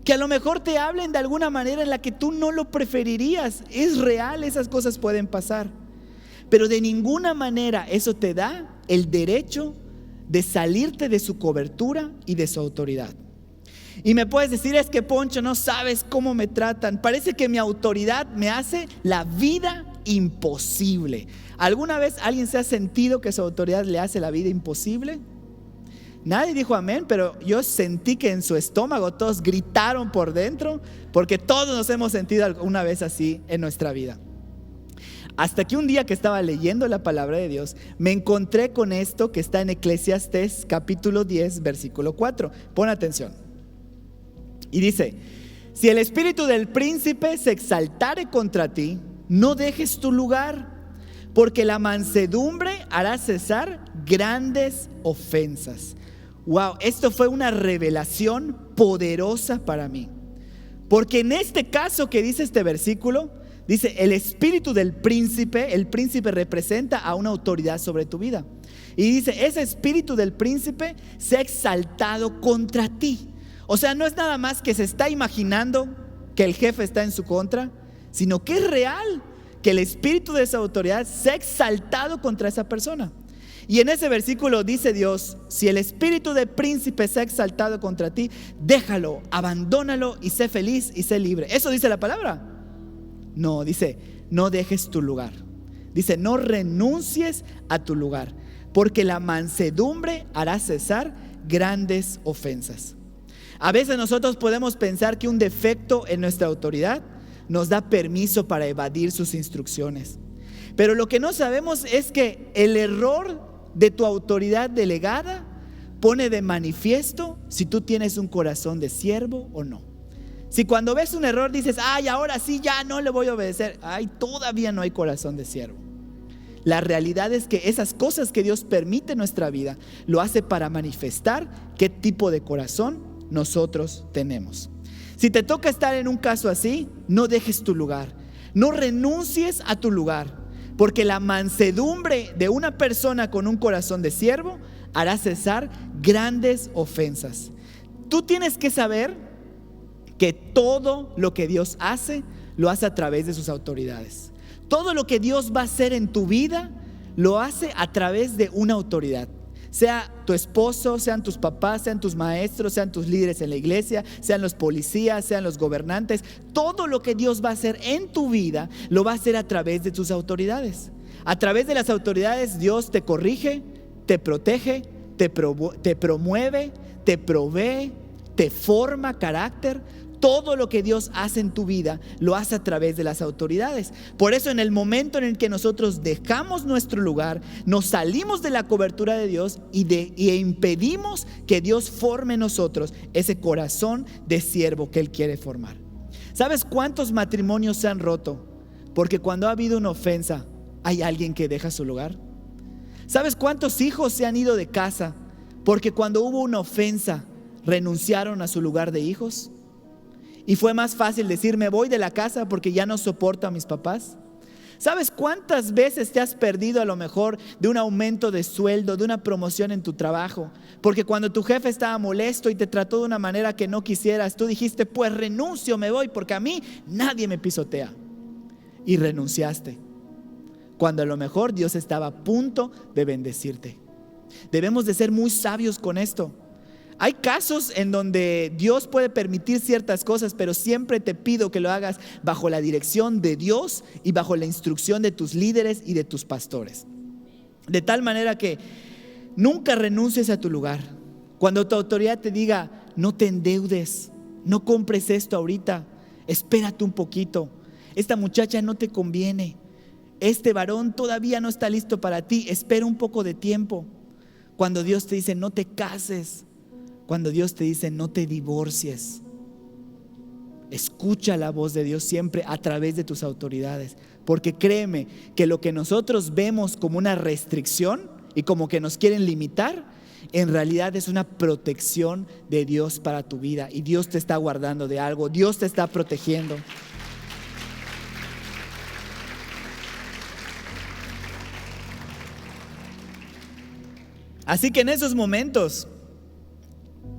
A: que a lo mejor te hablen de alguna manera en la que tú no lo preferirías. Es real, esas cosas pueden pasar. Pero de ninguna manera eso te da el derecho de salirte de su cobertura y de su autoridad. Y me puedes decir: es que Poncho, no sabes cómo me tratan. Parece que mi autoridad me hace la vida imposible. ¿Alguna vez alguien se ha sentido que su autoridad le hace la vida imposible? Nadie dijo amén, pero yo sentí que en su estómago todos gritaron por dentro, porque todos nos hemos sentido alguna vez así en nuestra vida. Hasta que un día que estaba leyendo la palabra de Dios, me encontré con esto que está en Eclesiastés capítulo 10, versículo 4. Pon atención. Y dice: si el espíritu del príncipe se exaltare contra ti, no dejes tu lugar, porque la mansedumbre hará cesar grandes ofensas. Wow, esto fue una revelación poderosa para mí. Porque en este caso que dice este versículo, dice el espíritu del príncipe. El príncipe representa a una autoridad sobre tu vida. Y dice, ese espíritu del príncipe se ha exaltado contra ti. O sea, no es nada más que se está imaginando que el jefe está en su contra, sino que es real que el espíritu de esa autoridad se ha exaltado contra esa persona. Y en ese versículo dice Dios: si el espíritu de príncipe se ha exaltado contra ti, déjalo, abandónalo y sé feliz y sé libre. ¿Eso dice la palabra? No, dice, no dejes tu lugar. Dice, no renuncies a tu lugar, porque la mansedumbre hará cesar grandes ofensas. A veces nosotros podemos pensar que un defecto en nuestra autoridad nos da permiso para evadir sus instrucciones. Pero lo que no sabemos es que el error de tu autoridad delegada pone de manifiesto si tú tienes un corazón de siervo o no. Si cuando ves un error dices, ay, ahora sí ya no le voy a obedecer, ay, todavía no hay corazón de siervo. La realidad es que esas cosas que Dios permite en nuestra vida lo hace para manifestar qué tipo de corazón nosotros tenemos. Si te toca estar en un caso así, no dejes tu lugar, no renuncies a tu lugar, porque la mansedumbre de una persona con un corazón de siervo hará cesar grandes ofensas. Tú tienes que saber que todo lo que Dios hace, lo hace a través de sus autoridades. Todo lo que Dios va a hacer en tu vida, lo hace a través de una autoridad. Sea tu esposo, sean tus papás, sean tus maestros, sean tus líderes en la iglesia, sean los policías, sean los gobernantes. Todo lo que Dios va a hacer en tu vida, lo va a hacer a través de tus autoridades. A través de las autoridades Dios te corrige, te protege, te promueve, te provee, te forma carácter. Todo lo que Dios hace en tu vida lo hace a través de las autoridades. Por eso en el momento en el que nosotros dejamos nuestro lugar, nos salimos de la cobertura de Dios e impedimos que Dios forme en nosotros ese corazón de siervo que Él quiere formar. ¿Sabes cuántos matrimonios se han roto? Porque cuando ha habido una ofensa, hay alguien que deja su lugar. ¿Sabes cuántos hijos se han ido de casa? Porque cuando hubo una ofensa, renunciaron a su lugar de hijos. Y fue más fácil decir, me voy de la casa porque ya no soporto a mis papás. ¿Sabes cuántas veces te has perdido a lo mejor de un aumento de sueldo, de una promoción en tu trabajo? Porque cuando tu jefe estaba molesto y te trató de una manera que no quisieras, tú dijiste, pues renuncio, me voy, porque a mí nadie me pisotea. Y renunciaste, cuando a lo mejor Dios estaba a punto de bendecirte. Debemos de ser muy sabios con esto. Hay casos en donde Dios puede permitir ciertas cosas, pero siempre te pido que lo hagas bajo la dirección de Dios y bajo la instrucción de tus líderes y de tus pastores. De tal manera que nunca renuncies a tu lugar. Cuando tu autoridad te diga, no te endeudes, no compres esto ahorita, espérate un poquito, esta muchacha no te conviene, este varón todavía no está listo para ti, espera un poco de tiempo. Cuando Dios te dice, no te cases, cuando Dios te dice no te divorcies, escucha la voz de Dios siempre a través de tus autoridades, porque créeme que lo que nosotros vemos como una restricción y como que nos quieren limitar, en realidad es una protección de Dios para tu vida, y Dios te está guardando de algo, Dios te está protegiendo. Así que en esos momentos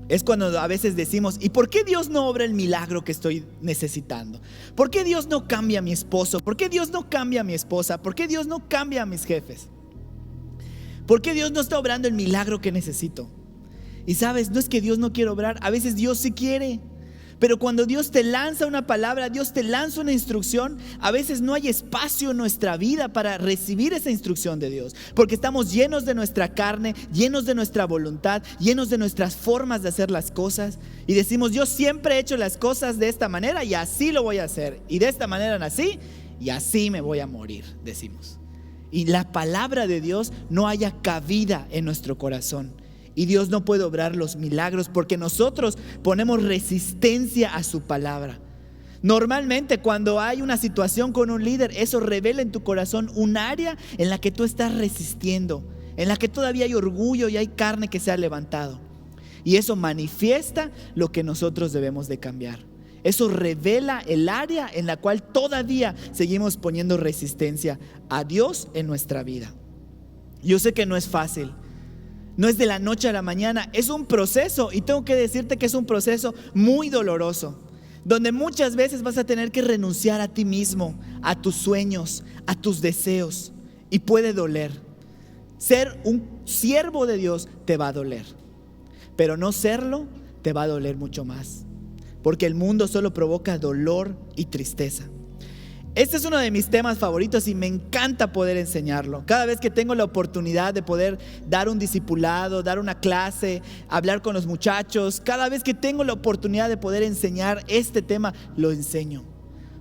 A: es cuando a veces decimos, ¿y por qué Dios no obra el milagro que estoy necesitando? ¿Por qué Dios no cambia a mi esposo? ¿Por qué Dios no cambia a mi esposa? ¿Por qué Dios no cambia a mis jefes? ¿Por qué Dios no está obrando el milagro que necesito? Y sabes, no es que Dios no quiera obrar, a veces Dios sí quiere, Pero cuando Dios te lanza una palabra, Dios te lanza una instrucción, a veces no hay espacio en nuestra vida para recibir esa instrucción de Dios, porque estamos llenos de nuestra carne, llenos de nuestra voluntad, llenos de nuestras formas de hacer las cosas, y decimos: yo siempre he hecho las cosas de esta manera y así lo voy a hacer, y de esta manera nací y así me voy a morir, decimos. Y la palabra de Dios no haya cabida en nuestro corazón. Y Dios no puede obrar los milagros porque nosotros ponemos resistencia a su palabra. Normalmente cuando hay una situación con un líder, eso revela en tu corazón un área en la que tú estás resistiendo, en la que todavía hay orgullo y hay carne que se ha levantado. Y eso manifiesta lo que nosotros debemos de cambiar. Eso revela el área en la cual todavía seguimos poniendo resistencia a Dios en nuestra vida. Yo sé que no es fácil. No es de la noche a la mañana, es un proceso, y tengo que decirte que es un proceso muy doloroso, donde muchas veces vas a tener que renunciar a ti mismo, a tus sueños, a tus deseos, y puede doler. Ser un siervo de Dios te va a doler, pero no serlo te va a doler mucho más, porque el mundo solo provoca dolor y tristeza. Este es uno de mis temas favoritos y me encanta poder enseñarlo. Cada vez que tengo la oportunidad de poder dar un discipulado, dar una clase, hablar con los muchachos, cada vez que tengo la oportunidad de poder enseñar este tema, lo enseño.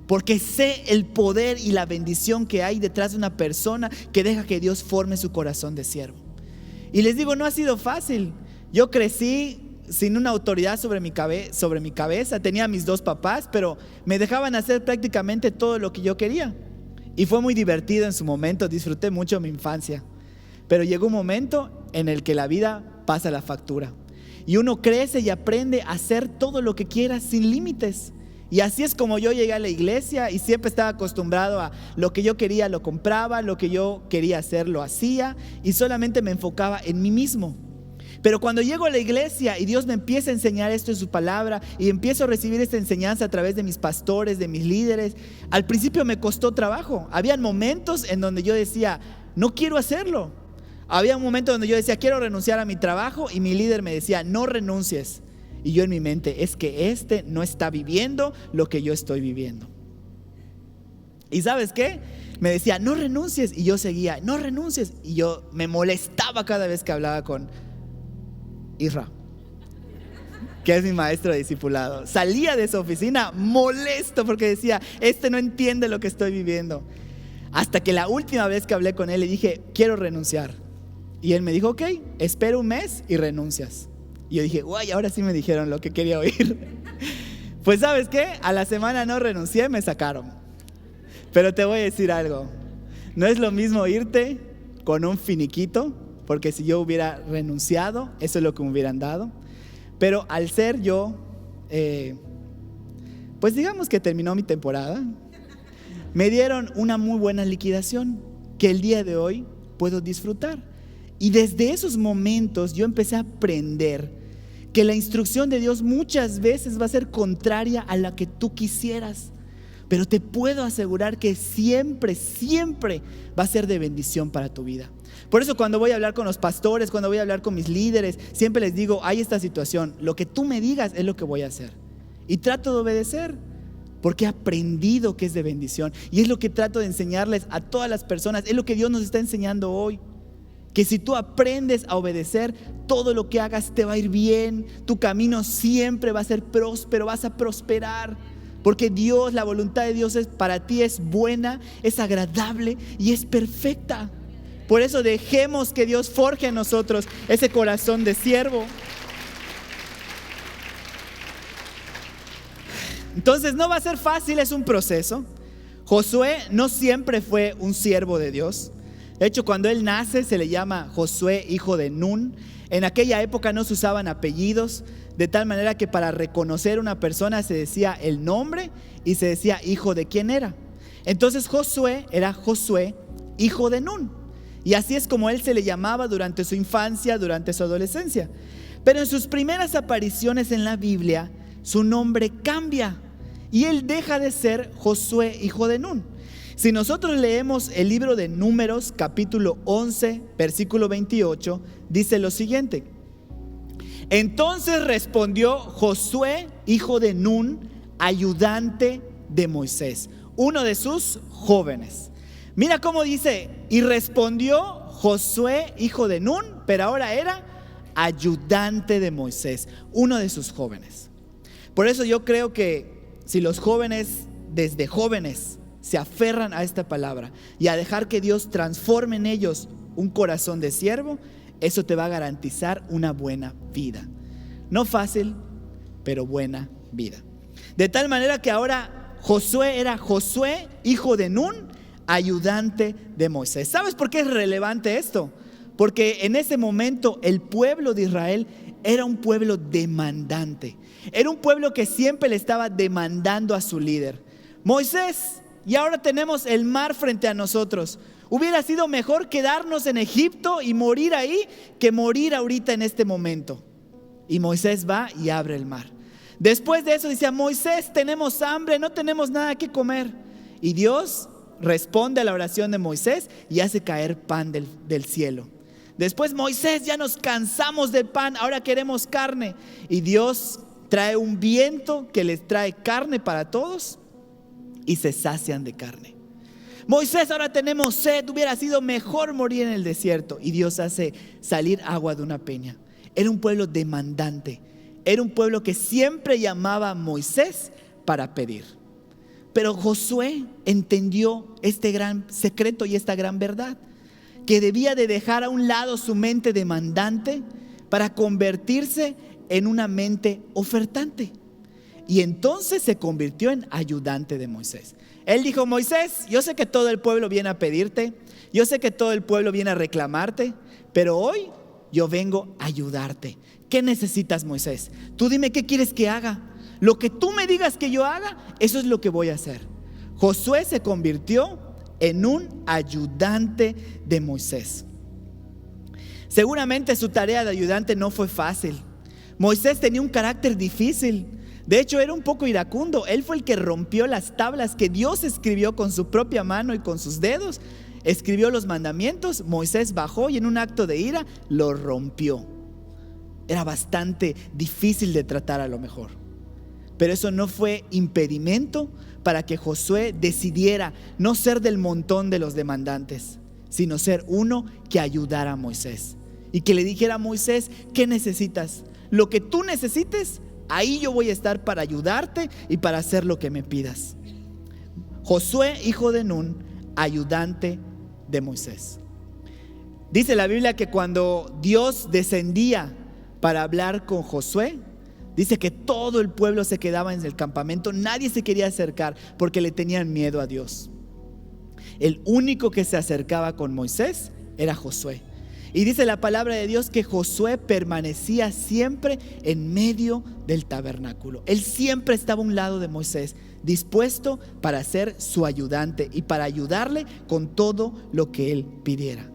A: Porque sé el poder y la bendición que hay detrás de una persona que deja que Dios forme su corazón de siervo. Y les digo, no ha sido fácil. Yo crecí sin una autoridad sobre mi cabeza. Tenía a mis dos papás, pero me dejaban hacer prácticamente todo lo que yo quería. Y fue muy divertido en su momento, disfruté mucho mi infancia. Pero llegó un momento en el que la vida pasa la factura. Y uno crece y aprende a hacer todo lo que quiera sin límites. Y así es como yo llegué a la iglesia y siempre estaba acostumbrado a lo que yo quería lo compraba, lo que yo quería hacer lo hacía y solamente me enfocaba en mí mismo. Pero cuando llego a la iglesia y Dios me empieza a enseñar esto en su palabra y empiezo a recibir esta enseñanza a través de mis pastores, de mis líderes, al principio me costó trabajo. Habían momentos en donde yo decía, no quiero hacerlo. Había un momento donde yo decía, quiero renunciar a mi trabajo, y mi líder me decía, no renuncies. Y yo en mi mente, es que este no está viviendo lo que yo estoy viviendo. ¿Y sabes qué? Me decía, no renuncies, y yo seguía, no renuncies. Y yo me molestaba cada vez que hablaba con Isra, que es mi maestro de discipulado. Salía de su oficina molesto porque decía, este no entiende lo que estoy viviendo. Hasta que la última vez que hablé con él le dije, quiero renunciar. Y él me dijo, ok, espera un mes y renuncias. Y yo dije, guay, ahora sí me dijeron lo que quería oír. Pues ¿sabes qué? A la semana no renuncié, me sacaron. Pero te voy a decir algo, no es lo mismo irte con un finiquito, porque si yo hubiera renunciado, eso es lo que me hubieran dado. Pero al ser yo, pues digamos que terminó mi temporada, me dieron una muy buena liquidación que el día de hoy puedo disfrutar. Y desde esos momentos yo empecé a aprender que la instrucción de Dios muchas veces va a ser contraria a la que tú quisieras. Pero te puedo asegurar que siempre, siempre va a ser de bendición para tu vida. Por eso cuando voy a hablar con los pastores, cuando voy a hablar con mis líderes, siempre les digo, hay esta situación, lo que tú me digas es lo que voy a hacer. Y trato de obedecer, porque he aprendido que es de bendición. Y es lo que trato de enseñarles a todas las personas, es lo que Dios nos está enseñando hoy. Que si tú aprendes a obedecer, todo lo que hagas te va a ir bien, tu camino siempre va a ser próspero, vas a prosperar. Porque Dios, la voluntad de Dios para ti es buena, es agradable y es perfecta. Por eso dejemos que Dios forje en nosotros ese corazón de siervo. Entonces no va a ser fácil, es un proceso. Josué no siempre fue un siervo de Dios. De hecho, cuando él nace se le llama Josué, hijo de Nun. En aquella época no se usaban apellidos, de tal manera que para reconocer una persona se decía el nombre y se decía hijo de quién era. Entonces Josué era Josué, hijo de Nun. Y así es como él se le llamaba durante su infancia, durante su adolescencia. Pero en sus primeras apariciones en la Biblia, su nombre cambia y él deja de ser Josué, hijo de Nun. Si nosotros leemos el libro de Números, capítulo 11, versículo 28, dice lo siguiente: Entonces respondió Josué, hijo de Nun, ayudante de Moisés, uno de sus jóvenes. Mira cómo dice, y respondió Josué, hijo de Nun, pero ahora era ayudante de Moisés, uno de sus jóvenes. Por eso yo creo que si los jóvenes, desde jóvenes, se aferran a esta palabra y a dejar que Dios transforme en ellos un corazón de siervo, eso te va a garantizar una buena vida. No fácil, pero buena vida. De tal manera que ahora Josué era Josué, hijo de Nun, ayudante de Moisés. ¿Sabes por qué es relevante esto? Porque en ese momento el pueblo de Israel era un pueblo demandante. Era un pueblo que siempre le estaba demandando a su líder. Moisés, y ahora tenemos el mar frente a nosotros. Hubiera sido mejor quedarnos en Egipto y morir ahí que morir ahorita en este momento. Y Moisés va y abre el mar. Después de eso dice: Moisés, tenemos hambre, no tenemos nada que comer. Y Dios responde a la oración de Moisés y hace caer pan del cielo. Después: Moisés, ya nos cansamos del pan, ahora queremos carne. Y Dios trae un viento que les trae carne para todos y se sacian de carne. Moisés, ahora tenemos sed, hubiera sido mejor morir en el desierto. Y Dios hace salir agua de una peña. Era un pueblo demandante. Era un pueblo que siempre llamaba a Moisés para pedir. Pero Josué entendió este gran secreto y esta gran verdad, que debía de dejar a un lado su mente demandante para convertirse en una mente ofertante. Y entonces se convirtió en ayudante de Moisés. Él dijo: Moisés, yo sé que todo el pueblo viene a pedirte, yo sé que todo el pueblo viene a reclamarte, pero hoy yo vengo a ayudarte. ¿Qué necesitas, Moisés? Tú dime qué quieres que haga. Lo que tú me digas que yo haga, eso es lo que voy a hacer. Josué se convirtió en un ayudante de Moisés. Seguramente su tarea de ayudante no fue fácil. Moisés tenía un carácter difícil. De hecho, era un poco iracundo. Él fue el que rompió las tablas que Dios escribió con su propia mano y con sus dedos. Escribió los mandamientos. Moisés bajó y en un acto de ira lo rompió. Era bastante difícil de tratar a lo mejor. Pero eso no fue impedimento para que Josué decidiera no ser del montón de los demandantes, sino ser uno que ayudara a Moisés. Y que le dijera a Moisés: ¿qué necesitas? Lo que tú necesites, ahí yo voy a estar para ayudarte y para hacer lo que me pidas. Josué, hijo de Nun, ayudante de Moisés. Dice la Biblia que cuando Dios descendía para hablar con Josué, dice que todo el pueblo se quedaba en el campamento. Nadie se quería acercar porque le tenían miedo a Dios. El único que se acercaba con Moisés era Josué. Y dice la palabra de Dios que Josué permanecía siempre en medio del tabernáculo. Él siempre estaba a un lado de Moisés, dispuesto para ser su ayudante y para ayudarle con todo lo que él pidiera.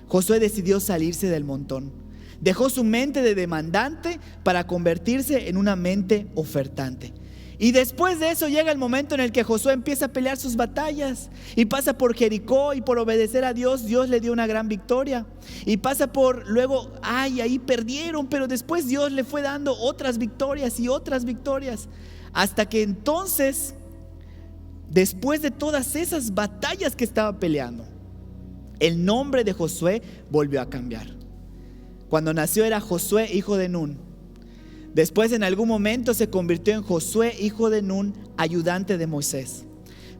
A: Josué decidió salirse del montón. Dejó su mente de demandante para convertirse en una mente ofertante. Y después de eso llega el momento en el que Josué empieza a pelear sus batallas y pasa por Jericó, y por obedecer a Dios, Dios le dio una gran victoria. Y pasa por, luego, ahí perdieron, pero después Dios le fue dando otras victorias y otras victorias. Hasta que entonces, después de todas esas batallas que estaba peleando, el nombre de Josué volvió a cambiar. Cuando nació era Josué, hijo de Nun. Después, en algún momento, se convirtió en Josué, hijo de Nun, ayudante de Moisés.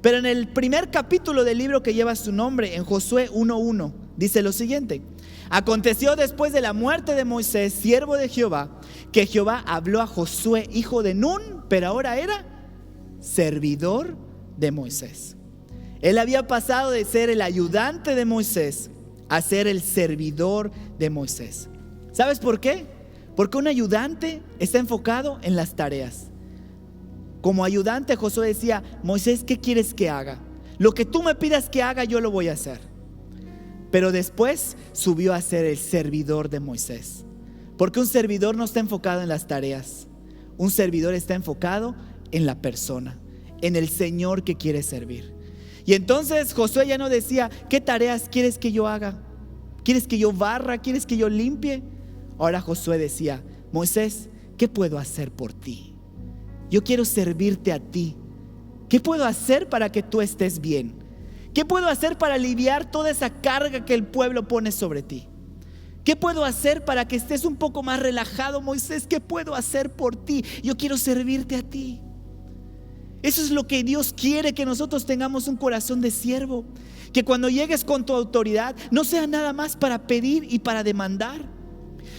A: Pero en el primer capítulo del libro que lleva su nombre, en Josué 1:1, dice lo siguiente: aconteció después de la muerte de Moisés, siervo de Jehová, que Jehová habló a Josué, hijo de Nun, pero ahora era servidor de Moisés. Él había pasado de ser el ayudante de Moisés a ser el servidor de Moisés. ¿Sabes por qué? Porque un ayudante está enfocado en las tareas. Como ayudante, Josué decía: Moisés, ¿qué quieres que haga? Lo que tú me pidas que haga, yo lo voy a hacer. Pero después subió a ser el servidor de Moisés. Porque un servidor no está enfocado en las tareas. Un servidor está enfocado en la persona, en el Señor que quiere servir. Y entonces Josué ya no decía: ¿qué tareas quieres que yo haga? ¿Quieres que yo barra? ¿Quieres que yo limpie? Ahora Josué decía: Moisés, ¿qué puedo hacer por ti? Yo quiero servirte a ti. ¿Qué puedo hacer para que tú estés bien? ¿Qué puedo hacer para aliviar toda esa carga que el pueblo pone sobre ti? ¿Qué puedo hacer para que estés un poco más relajado, Moisés? ¿Qué puedo hacer por ti? Yo quiero servirte a ti. Eso es lo que Dios quiere, que nosotros tengamos un corazón de siervo. Que cuando llegues con tu autoridad no sea nada más para pedir y para demandar.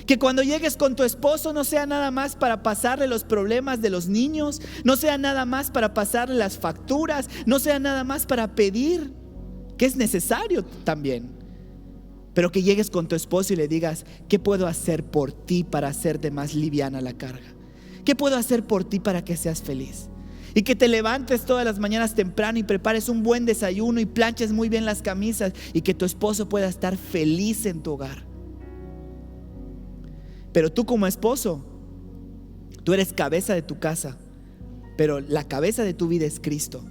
A: Que cuando llegues con tu esposo no sea nada más para pasarle los problemas de los niños, no sea nada más para pasarle las facturas, no sea nada más para pedir, que es necesario también. Pero que llegues con tu esposo y le digas, ¿qué puedo hacer por ti para hacerte más liviana la carga? ¿Qué puedo hacer por ti para que seas feliz? Y que te levantes todas las mañanas temprano y prepares un buen desayuno y planches muy bien las camisas y que tu esposo pueda estar feliz en tu hogar. Pero tú como esposo, tú eres cabeza de tu casa, pero la cabeza de tu vida es Cristo.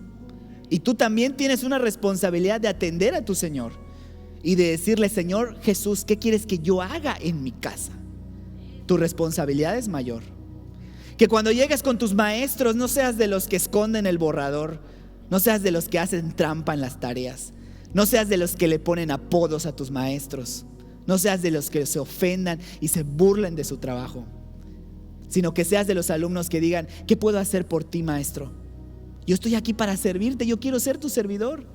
A: Y tú también tienes una responsabilidad de atender a tu Señor y de decirle, Señor Jesús, ¿qué quieres que yo haga en mi casa? Tu responsabilidad es mayor. Que cuando llegues con tus maestros no seas de los que esconden el borrador, no seas de los que hacen trampa en las tareas, no seas de los que le ponen apodos a tus maestros, no seas de los que se ofendan y se burlen de su trabajo, sino que seas de los alumnos que digan, ¿qué puedo hacer por ti, maestro? Yo estoy aquí para servirte, yo quiero ser tu servidor.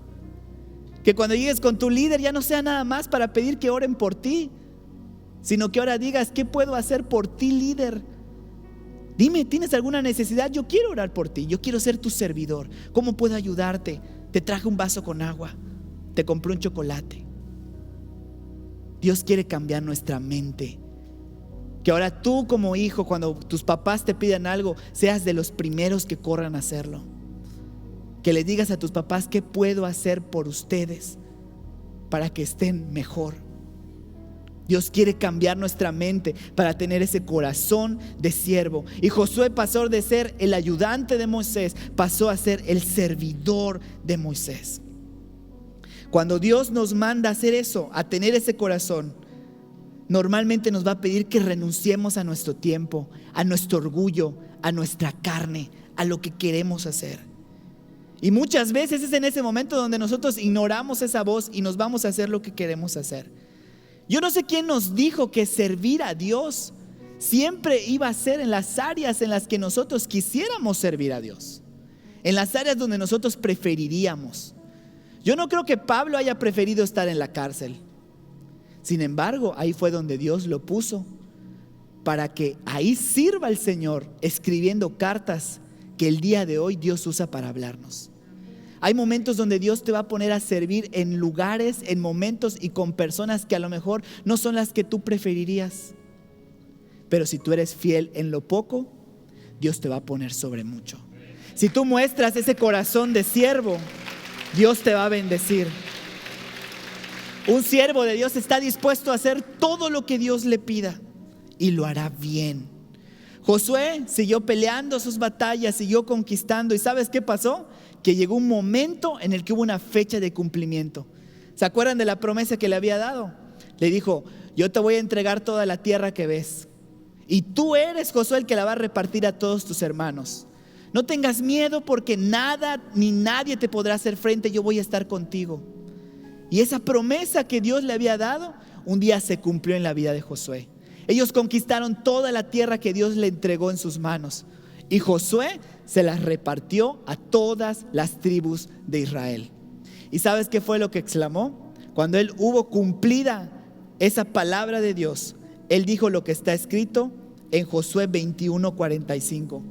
A: Que cuando llegues con tu líder ya no sea nada más para pedir que oren por ti, sino que ahora digas, ¿qué puedo hacer por ti, líder? Dime, ¿tienes alguna necesidad? Yo quiero orar por ti, yo quiero ser tu servidor. ¿Cómo puedo ayudarte? Te traje un vaso con agua, te compré un chocolate. Dios quiere cambiar nuestra mente. Que ahora tú como hijo, cuando tus papás te pidan algo, seas de los primeros que corran a hacerlo. Que les digas a tus papás, ¿qué puedo hacer por ustedes para que estén mejor? Dios quiere cambiar nuestra mente para tener ese corazón de siervo. Y Josué pasó de ser el ayudante de Moisés, pasó a ser el servidor de Moisés. Cuando Dios nos manda a hacer eso, a tener ese corazón, normalmente nos va a pedir que renunciemos a nuestro tiempo, a nuestro orgullo, a nuestra carne, a lo que queremos hacer. Y muchas veces es en ese momento donde nosotros ignoramos esa voz y nos vamos a hacer lo que queremos hacer. Yo no sé quién nos dijo que servir a Dios siempre iba a ser en las áreas en las que nosotros quisiéramos servir a Dios, en las áreas donde nosotros preferiríamos. Yo no creo que Pablo haya preferido estar en la cárcel. Sin embargo, ahí fue donde Dios lo puso, para que ahí sirva el Señor escribiendo cartas que el día de hoy Dios usa para hablarnos. Hay momentos donde Dios te va a poner a servir en lugares, en momentos y con personas que a lo mejor no son las que tú preferirías. Pero si tú eres fiel en lo poco, Dios te va a poner sobre mucho. Si tú muestras ese corazón de siervo, Dios te va a bendecir. Un siervo de Dios está dispuesto a hacer todo lo que Dios le pida y lo hará bien. Josué siguió peleando sus batallas, siguió conquistando. ¿Y sabes qué pasó? Que llegó un momento en el que hubo una fecha de cumplimiento. ¿Se acuerdan de la promesa que le había dado? Le dijo, yo te voy a entregar toda la tierra que ves. Y tú eres, Josué, el que la va a repartir a todos tus hermanos. No tengas miedo porque nada ni nadie te podrá hacer frente, yo voy a estar contigo. Y esa promesa que Dios le había dado, un día se cumplió en la vida de Josué. Ellos conquistaron toda la tierra que Dios le entregó en sus manos. Y Josué se las repartió a todas las tribus de Israel. ¿Y sabes qué fue lo que exclamó? Cuando él hubo cumplida esa palabra de Dios, él dijo lo que está escrito en Josué 21:45.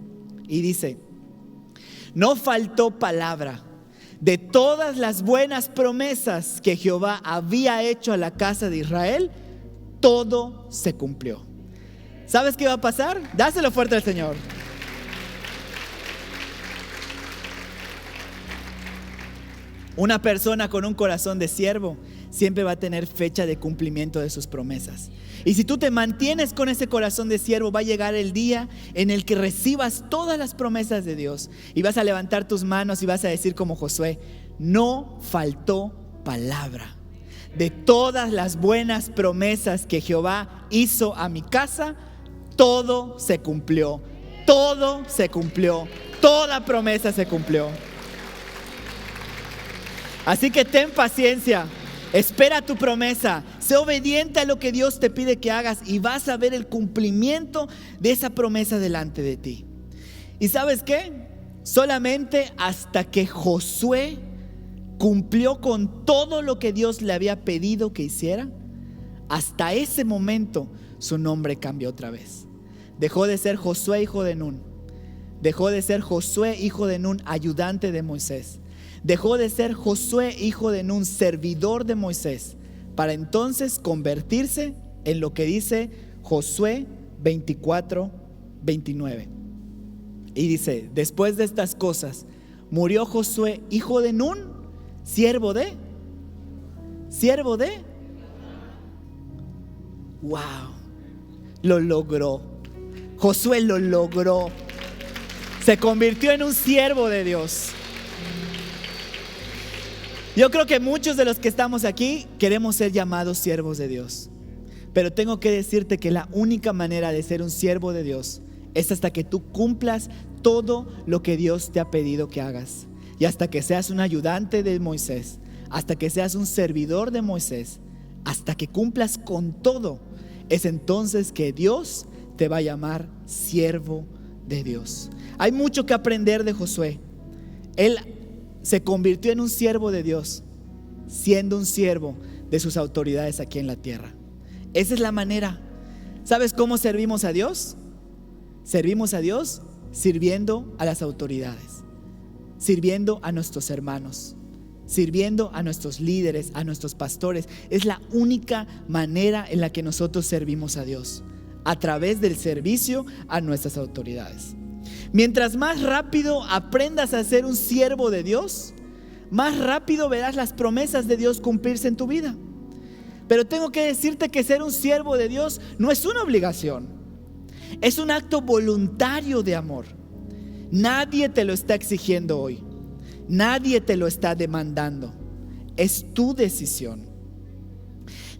A: Y dice, no faltó palabra de todas las buenas promesas que Jehová había hecho a la casa de Israel, todo se cumplió. ¿Sabes qué va a pasar? Dáselo fuerte al Señor. Una persona con un corazón de siervo siempre va a tener fecha de cumplimiento de sus promesas. Y si tú te mantienes con ese corazón de siervo, va a llegar el día en el que recibas todas las promesas de Dios. Y vas a levantar tus manos y vas a decir como Josué, no faltó palabra. De todas las buenas promesas que Jehová hizo a mi casa, todo se cumplió. Todo se cumplió. Toda promesa se cumplió. Así que ten paciencia. Espera tu promesa. Sé obediente a lo que Dios te pide que hagas y vas a ver el cumplimiento de esa promesa delante de ti. ¿Y sabes qué? Solamente hasta que Josué cumplió con todo lo que Dios le había pedido que hiciera, hasta ese momento su nombre cambió otra vez. Dejó de ser Josué hijo de Nun. Dejó de ser Josué hijo de Nun, ayudante de Moisés. Dejó de ser Josué hijo de Nun, servidor de Moisés, para entonces convertirse en lo que dice Josué 24:29. Y dice: después de estas cosas murió Josué hijo de Nun, siervo de. Wow, lo logró. Josué lo logró. Se convirtió en un siervo de Dios. Yo creo que muchos de los que estamos aquí queremos ser llamados siervos de Dios. Pero tengo que decirte que la única manera de ser un siervo de Dios es hasta que tú cumplas todo lo que Dios te ha pedido que hagas. Y hasta que seas un ayudante de Moisés, hasta que seas un servidor de Moisés, hasta que cumplas con todo, es entonces que Dios te va a llamar siervo de Dios. Hay mucho que aprender de Josué. Él se convirtió en un siervo de Dios, siendo un siervo de sus autoridades aquí en la tierra. Esa es la manera. ¿Sabes cómo servimos a Dios? Servimos a Dios sirviendo a las autoridades, sirviendo a nuestros hermanos, sirviendo a nuestros líderes, a nuestros pastores. Es la única manera en la que nosotros servimos a Dios, a través del servicio a nuestras autoridades. Mientras más rápido aprendas a ser un siervo de Dios, más rápido verás las promesas de Dios cumplirse en tu vida. Pero tengo que decirte que ser un siervo de Dios no es una obligación, es un acto voluntario de amor. Nadie te lo está exigiendo hoy, nadie te lo está demandando, es tu decisión.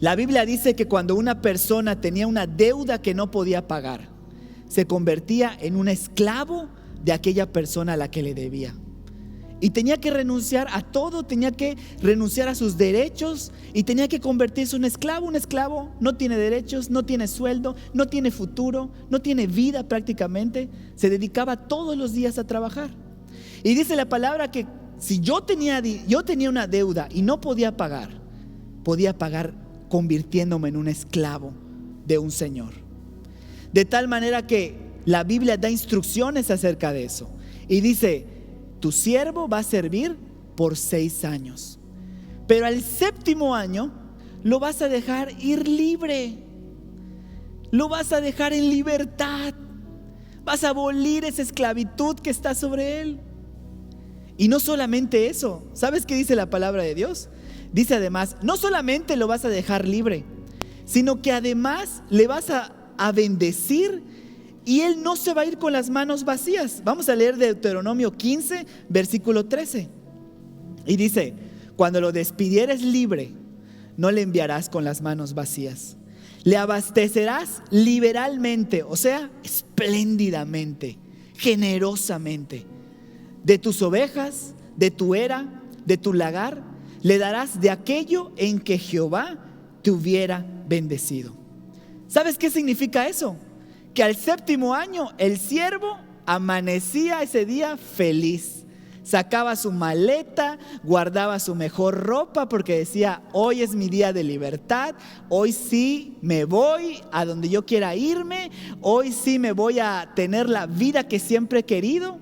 A: La Biblia dice que cuando una persona tenía una deuda que no podía pagar, se convertía en un esclavo de aquella persona a la que le debía. Y tenía que renunciar a todo, tenía que renunciar a sus derechos y tenía que convertirse en un esclavo. Un esclavo no tiene derechos, no tiene sueldo, no tiene futuro, no tiene vida prácticamente. Se dedicaba todos los días a trabajar. Y dice la palabra que si yo tenía una deuda y no podía pagar convirtiéndome en un esclavo de un señor. De tal manera que la Biblia da instrucciones acerca de eso. Y dice: tu siervo va a servir por 6 años. Pero al 7º año lo vas a dejar ir libre. Lo vas a dejar en libertad. Vas a abolir esa esclavitud que está sobre él. Y no solamente eso. ¿Sabes qué dice la palabra de Dios? Dice además, no solamente lo vas a dejar libre, sino que además le vas a bendecir y él no se va a ir con las manos vacías. Vamos a leer Deuteronomio 15, versículo 13. Y dice: cuando lo despidieres libre, no le enviarás con las manos vacías. Le abastecerás liberalmente, o sea, espléndidamente, generosamente. De tus ovejas, de tu era, de tu lagar, le darás de aquello en que Jehová te hubiera bendecido. ¿Sabes qué significa eso? Que al 7º año el siervo amanecía ese día feliz. Sacaba su maleta, guardaba su mejor ropa porque decía: hoy es mi día de libertad, hoy sí me voy a donde yo quiera irme, hoy sí me voy a tener la vida que siempre he querido.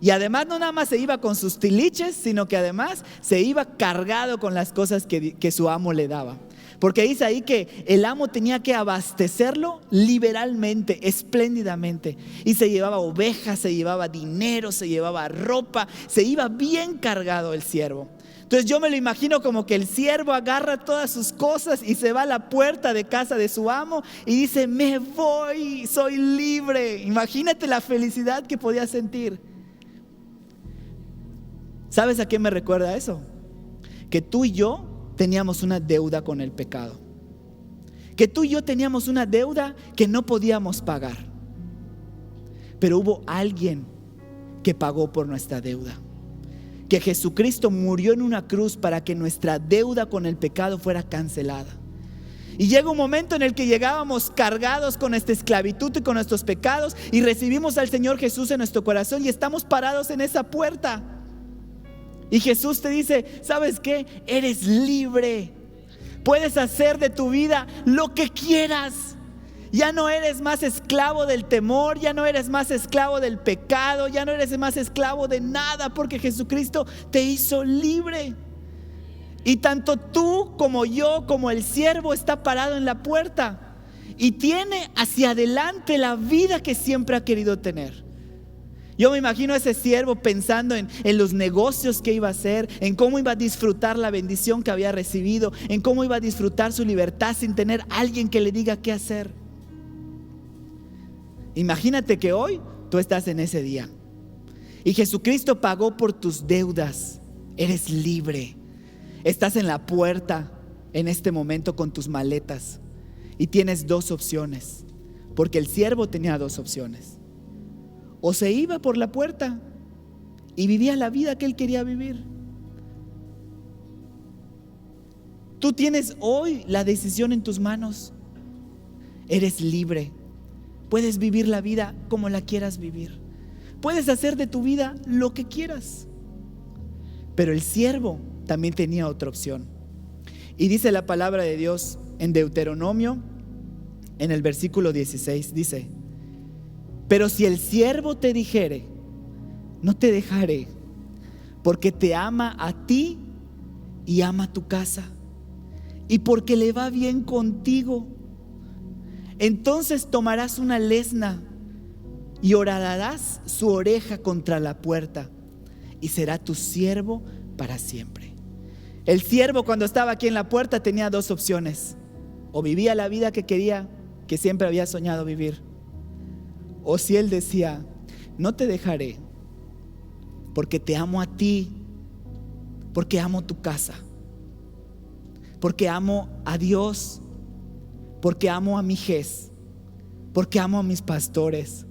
A: Y además no nada más se iba con sus tiliches, sino que además se iba cargado con las cosas que su amo le daba. Porque dice ahí que el amo tenía que abastecerlo liberalmente, espléndidamente. Y se llevaba ovejas, se llevaba dinero, se llevaba ropa, se iba bien cargado el siervo. Entonces yo me lo imagino como que el siervo agarra todas sus cosas y se va a la puerta de casa de su amo y dice: me voy, soy libre. Imagínate la felicidad que podía sentir. ¿Sabes a qué me recuerda eso? Que tú y yo teníamos una deuda con el pecado. Que tú y yo teníamos una deuda que no podíamos pagar. pero hubo alguien que pagó por nuestra deuda. Que Jesucristo murió en una cruz para que nuestra deuda con el pecado fuera cancelada. Y llega un momento en el que llegábamos cargados con esta esclavitud y con nuestros pecados, y recibimos al Señor Jesús en nuestro corazón y estamos parados en esa puerta. Y Jesús te dice: ¿sabes qué? Eres libre. Puedes hacer de tu vida lo que quieras. Ya no eres más esclavo del temor, ya no eres más esclavo del pecado, ya no eres más esclavo de nada, porque Jesucristo te hizo libre. Y tanto tú como yo, como el siervo, está parado en la puerta y tiene hacia adelante la vida que siempre ha querido tener. Yo me imagino a ese siervo pensando en los negocios que iba a hacer, en cómo iba a disfrutar la bendición que había recibido, en cómo iba a disfrutar su libertad sin tener alguien que le diga qué hacer. Imagínate que hoy tú estás en ese día y Jesucristo pagó por tus deudas. Eres libre. Estás en la puerta en este momento con tus maletas y tienes dos opciones, porque el siervo tenía dos opciones. O se iba por la puerta y vivía la vida que él quería vivir. Tú tienes hoy la decisión en tus manos. Eres libre. Puedes vivir la vida como la quieras vivir. Puedes hacer de tu vida lo que quieras. Pero el siervo también tenía otra opción. Y dice la palabra de Dios en Deuteronomio, en el versículo 16, dice: pero si el siervo te dijere: no te dejaré, porque te ama a ti y ama tu casa, y porque le va bien contigo, entonces tomarás una lesna y horadarás su oreja contra la puerta, y será tu siervo para siempre. El siervo, cuando estaba aquí en la puerta, tenía dos opciones: o vivía la vida que quería, que siempre había soñado vivir, o si él decía: no te dejaré, porque te amo a ti, porque amo tu casa, porque amo a Dios, porque amo a mi Jes, porque amo a mis pastores,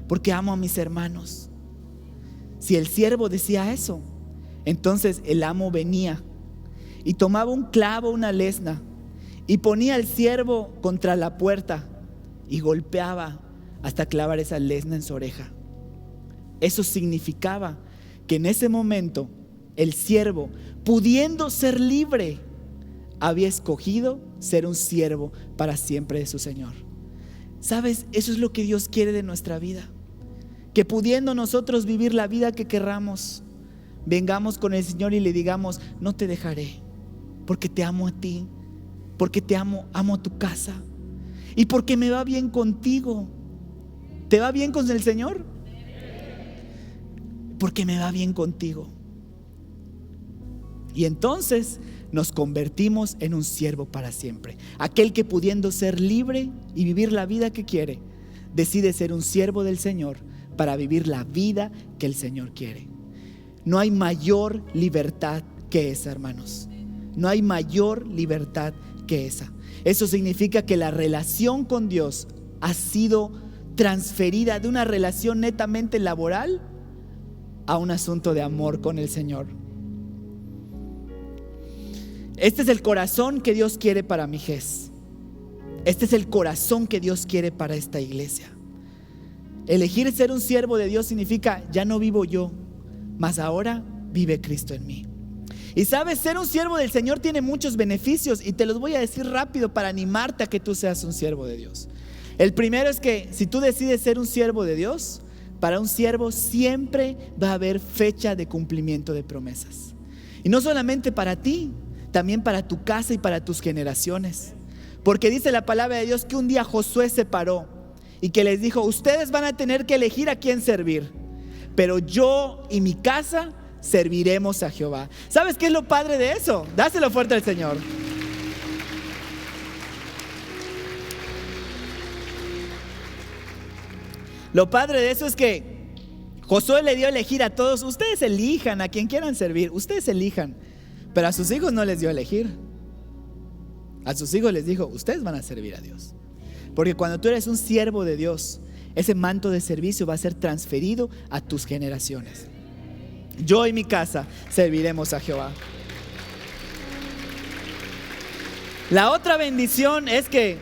A: porque amo a mis hermanos. Si el siervo decía eso, entonces el amo venía y tomaba un clavo, una lesna, y ponía al siervo contra la puerta y golpeaba hasta clavar esa lesna en su oreja. Eso significaba que en ese momento el siervo, pudiendo ser libre, había escogido ser un siervo para siempre de su Señor. ¿Sabes? Eso es lo que Dios quiere de nuestra vida. Que pudiendo nosotros vivir la vida que querramos, vengamos con el Señor y le digamos: no te dejaré, porque te amo a ti, porque te amo tu casa, y porque me va bien contigo. ¿Te va bien con el Señor? Porque me va bien contigo. Y entonces nos convertimos en un siervo para siempre. Aquel que, pudiendo ser libre y vivir la vida que quiere, decide ser un siervo del Señor para vivir la vida que el Señor quiere. No hay mayor libertad que esa, hermanos. No hay mayor libertad que esa. Eso significa que la relación con Dios ha sido transferida de una relación netamente laboral a un asunto de amor con el Señor. Este es el corazón que Dios quiere para mi Jes. Este es el corazón que Dios quiere para esta iglesia. Elegir ser un siervo de Dios significa: ya no vivo yo, mas ahora vive Cristo en mí. Y sabes, ser un siervo del Señor tiene muchos beneficios, y te los voy a decir rápido para animarte a que tú seas un siervo de Dios. El primero es que si tú decides ser un siervo de Dios, para un siervo siempre va a haber fecha de cumplimiento de promesas. Y no solamente para ti, también para tu casa y para tus generaciones. Porque dice la palabra de Dios que un día Josué se paró y que les dijo: ustedes van a tener que elegir a quién servir, pero yo y mi casa serviremos a Jehová. ¿Sabes qué es lo padre de eso? Dáselo fuerte al Señor. Lo padre de eso es que Josué le dio a elegir a todos: ustedes elijan a quien quieran servir, ustedes elijan. Pero a sus hijos no les dio a elegir. A sus hijos les dijo: ustedes van a servir a Dios. Porque cuando tú eres un siervo de Dios, ese manto de servicio va a ser transferido a tus generaciones. Yo y mi casa serviremos a Jehová. La otra bendición es que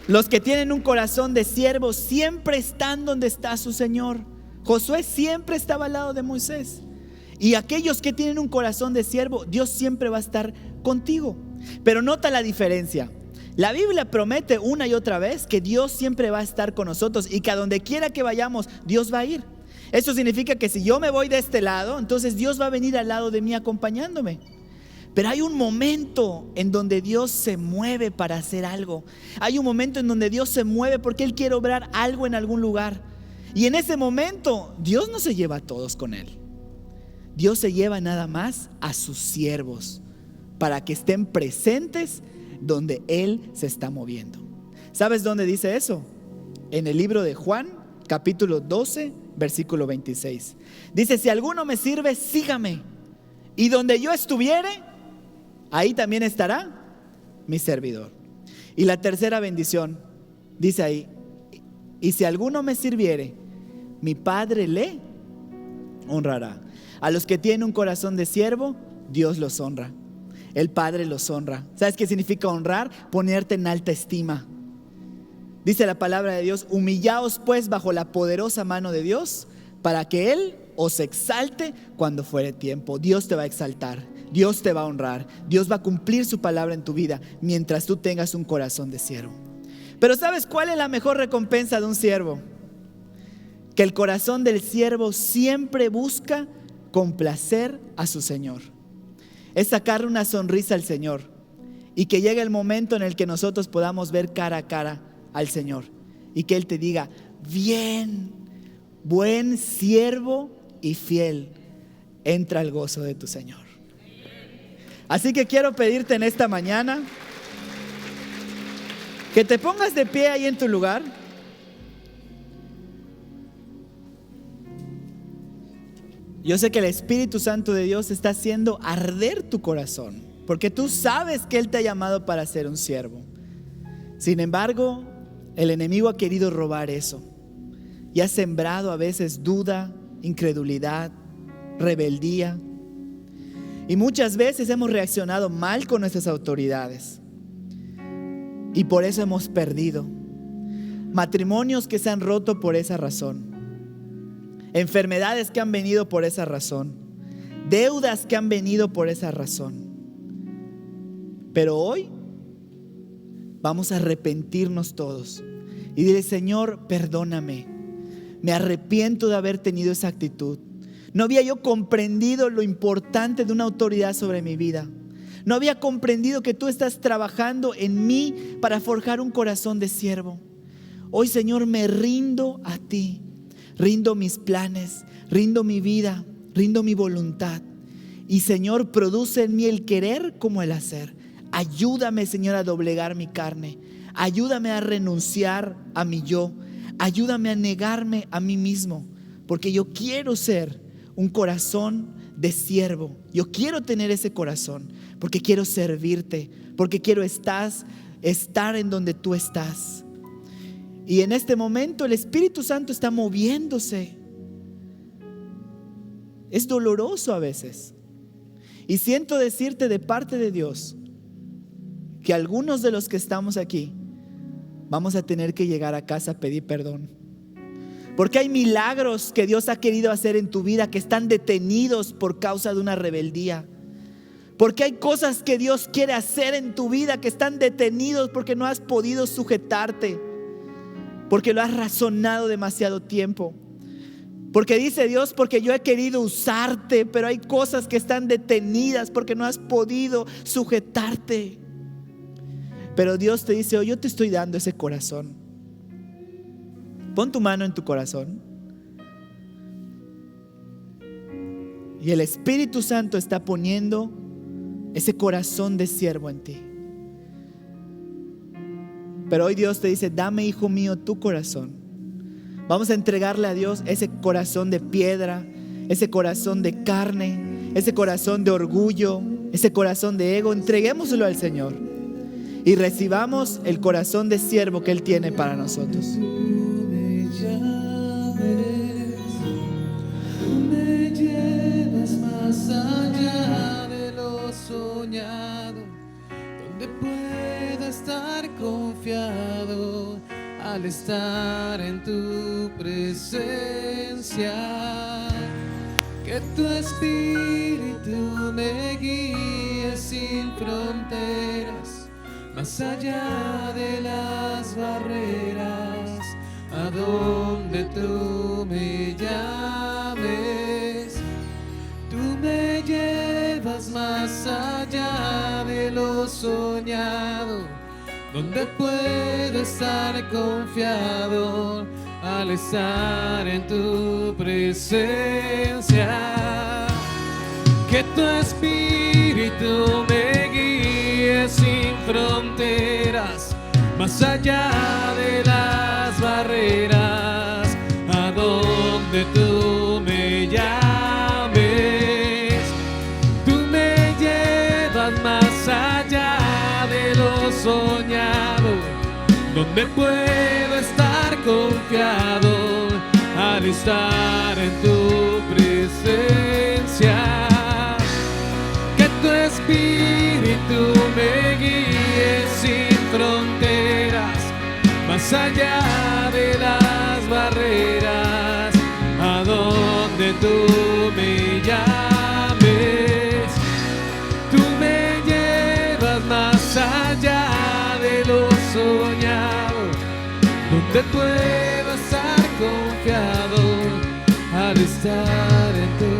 A: los que tienen un corazón de siervo siempre están donde está su Señor. Josué siempre estaba al lado de Moisés. Y aquellos que tienen un corazón de siervo, Dios siempre va a estar contigo. Pero nota la diferencia. La Biblia promete una y otra vez que Dios siempre va a estar con nosotros y que a donde quiera que vayamos, Dios va a ir. Eso significa que si yo me voy de este lado, entonces Dios va a venir al lado de mí acompañándome. Pero hay un momento en donde Dios se mueve para hacer algo. Hay un momento en donde Dios se mueve porque Él quiere obrar algo en algún lugar. Y en ese momento Dios no se lleva a todos con Él. Dios se lleva nada más a sus siervos para que estén presentes donde Él se está moviendo. ¿Sabes dónde dice eso? En el libro de Juan, capítulo 12, versículo 26. Dice: si alguno me sirve, sígame. Y donde yo estuviere, ahí también estará mi servidor. Y la tercera bendición, dice ahí: y si alguno me sirviere, mi Padre le honrará. A los que tienen un corazón de siervo, Dios los honra. El Padre los honra. ¿Sabes qué significa honrar? Ponerte en alta estima. Dice la palabra de Dios: humillaos pues bajo la poderosa mano de Dios, para que Él os exalte cuando fuere tiempo. Dios te va a exaltar, Dios te va a honrar, Dios va a cumplir su palabra en tu vida mientras tú tengas un corazón de siervo. Pero ¿sabes cuál es la mejor recompensa de un siervo? Que el corazón del siervo siempre busca complacer a su Señor. Es sacarle una sonrisa al Señor y que llegue el momento en el que nosotros podamos ver cara a cara al Señor y que Él te diga: bien, buen siervo y fiel, entra al gozo de tu Señor. Así que quiero pedirte en esta mañana que te pongas de pie ahí en tu lugar. Yo sé que el Espíritu Santo de Dios está haciendo arder tu corazón, porque tú sabes que Él te ha llamado para ser un siervo. Sin embargo, el enemigo ha querido robar eso y ha sembrado a veces duda, incredulidad, rebeldía. Y muchas veces hemos reaccionado mal con nuestras autoridades y por eso hemos perdido matrimonios que se han roto por esa razón, enfermedades que han venido por esa razón, deudas que han venido por esa razón. Pero hoy vamos a arrepentirnos todos y dile: Señor, perdóname, me arrepiento de haber tenido esa actitud. No había yo comprendido lo importante de una autoridad sobre mi vida. No había comprendido que tú estás trabajando en mí para forjar un corazón de siervo. Hoy, Señor, me rindo a ti. Rindo mis planes, rindo mi vida, rindo mi voluntad. Y Señor, produce en mí el querer como el hacer. Ayúdame, Señor, a doblegar mi carne. Ayúdame a renunciar a mi yo. Ayúdame a negarme a mí mismo. Porque yo quiero ser un corazón de siervo. Yo quiero tener ese corazón. Porque quiero servirte. Porque quiero estar en donde tú estás. Y en este momento el Espíritu Santo está moviéndose. Es doloroso a veces. Y siento decirte de parte de Dios que algunos de los que estamos aquí vamos a tener que llegar a casa a pedir perdón. Porque hay milagros que Dios ha querido hacer en tu vida que están detenidos por causa de una rebeldía. Porque hay cosas que Dios quiere hacer en tu vida que están detenidos porque no has podido sujetarte. Porque lo has razonado demasiado tiempo. Porque dice Dios: porque yo he querido usarte, pero hay cosas que están detenidas porque no has podido sujetarte. Pero Dios te dice: yo te estoy dando ese corazón. Pon tu mano en tu corazón. Y el Espíritu Santo está poniendo ese corazón de siervo en ti. Pero hoy Dios te dice: dame, hijo mío, tu corazón. Vamos a entregarle a Dios ese corazón de piedra, ese corazón de carne, ese corazón de orgullo, ese corazón de ego. Entreguémoslo al Señor y recibamos el corazón de siervo que Él tiene para nosotros.
B: presencia. Que tu espíritu me guíe sin fronteras, más allá de las barreras, a donde tú me llames. Tú me llevas más allá de lo soñado, donde puedo estar confiado al estar en tu presencia. Que tu espíritu me guíe sin fronteras, más allá de las barreras, a donde tú me llames. Tú me llevas más allá de lo soñado, donde puedo estar confiado al estar en tu presencia. Que tu espíritu me guíe sin fronteras, más allá de las barreras, a donde tú me llames. Tú me llevas más allá de lo soñado, donde puedo estar confiado al estar en tu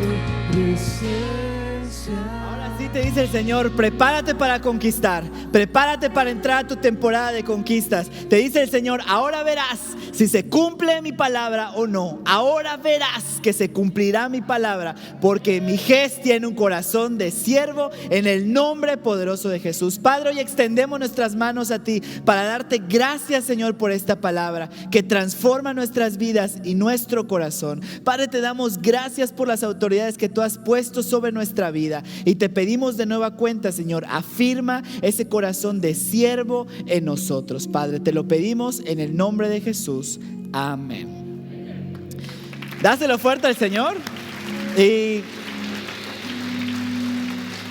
B: presencia.
A: Ahora sí te dice el Señor, prepárate para conquistar, prepárate para entrar a tu temporada de conquistas. Te dice el Señor, ahora verás si se cumple mi palabra o no. Ahora verás que se cumplirá mi palabra, porque mi Jes tiene un corazón de siervo, en el nombre poderoso de Jesús. Padre, hoy extendemos nuestras manos a ti para darte gracias, Señor, por esta palabra que transforma nuestras vidas y nuestro corazón. Padre, te damos gracias por las autoridades que tú has puesto sobre nuestra vida y te pedimos de nueva cuenta, Señor, afirma ese corazón de siervo en nosotros. Padre, te lo pedimos en el nombre de Jesús. Amén. Dáselo fuerte al Señor. Y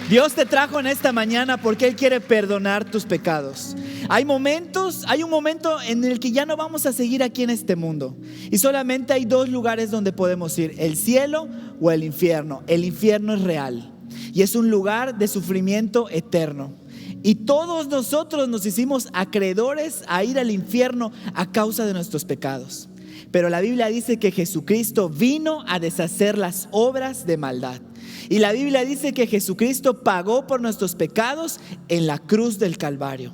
A: Dios te trajo en esta mañana porque Él quiere perdonar tus pecados. Hay un momento en el que ya no vamos a seguir aquí en este mundo. Y solamente hay dos lugares donde podemos ir: el cielo o el infierno. El infierno es real y es un lugar de sufrimiento eterno. Y todos nosotros nos hicimos acreedores a ir al infierno a causa de nuestros pecados. Pero la Biblia dice que Jesucristo vino a deshacer las obras de maldad. Y la Biblia dice que Jesucristo pagó por nuestros pecados en la cruz del Calvario,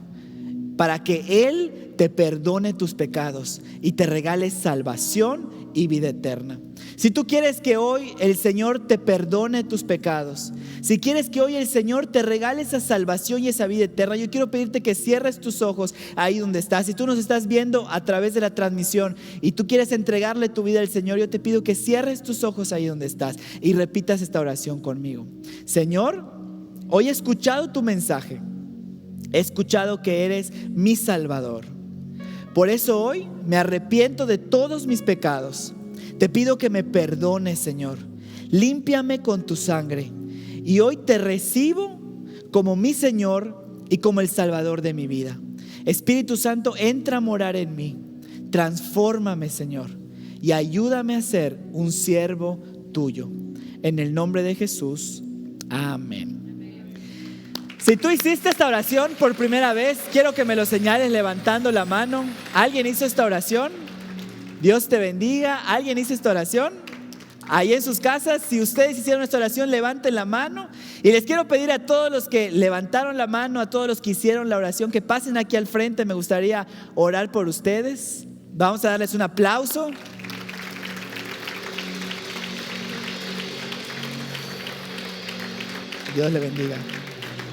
A: para que Él te perdone tus pecados y te regale salvación y vida eterna. Si tú quieres que hoy el Señor te perdone tus pecados, si quieres que hoy el Señor te regale esa salvación y esa vida eterna, yo quiero pedirte que cierres tus ojos ahí donde estás. Si tú nos estás viendo a través de la transmisión y tú quieres entregarle tu vida al Señor, yo te pido que cierres tus ojos ahí donde estás y repitas esta oración conmigo. Señor, hoy he escuchado tu mensaje. He escuchado que eres mi Salvador. Por eso hoy me arrepiento de todos mis pecados. Te pido que me perdones, Señor. Límpiame con tu sangre. Y hoy te recibo como mi Señor y como el Salvador de mi vida. Espíritu Santo, entra a morar en mí. Transfórmame, Señor, y ayúdame a ser un siervo tuyo. En el nombre de Jesús. Amén. Si tú hiciste esta oración por primera vez, quiero que me lo señales levantando la mano. ¿Alguien hizo esta oración? Dios te bendiga. ¿Alguien hizo esta oración? Ahí en sus casas, si ustedes hicieron esta oración, levanten la mano. Y les quiero pedir a todos los que levantaron la mano, a todos los que hicieron la oración, que pasen aquí al frente. Me gustaría orar por ustedes. Vamos a darles un aplauso. Dios le bendiga.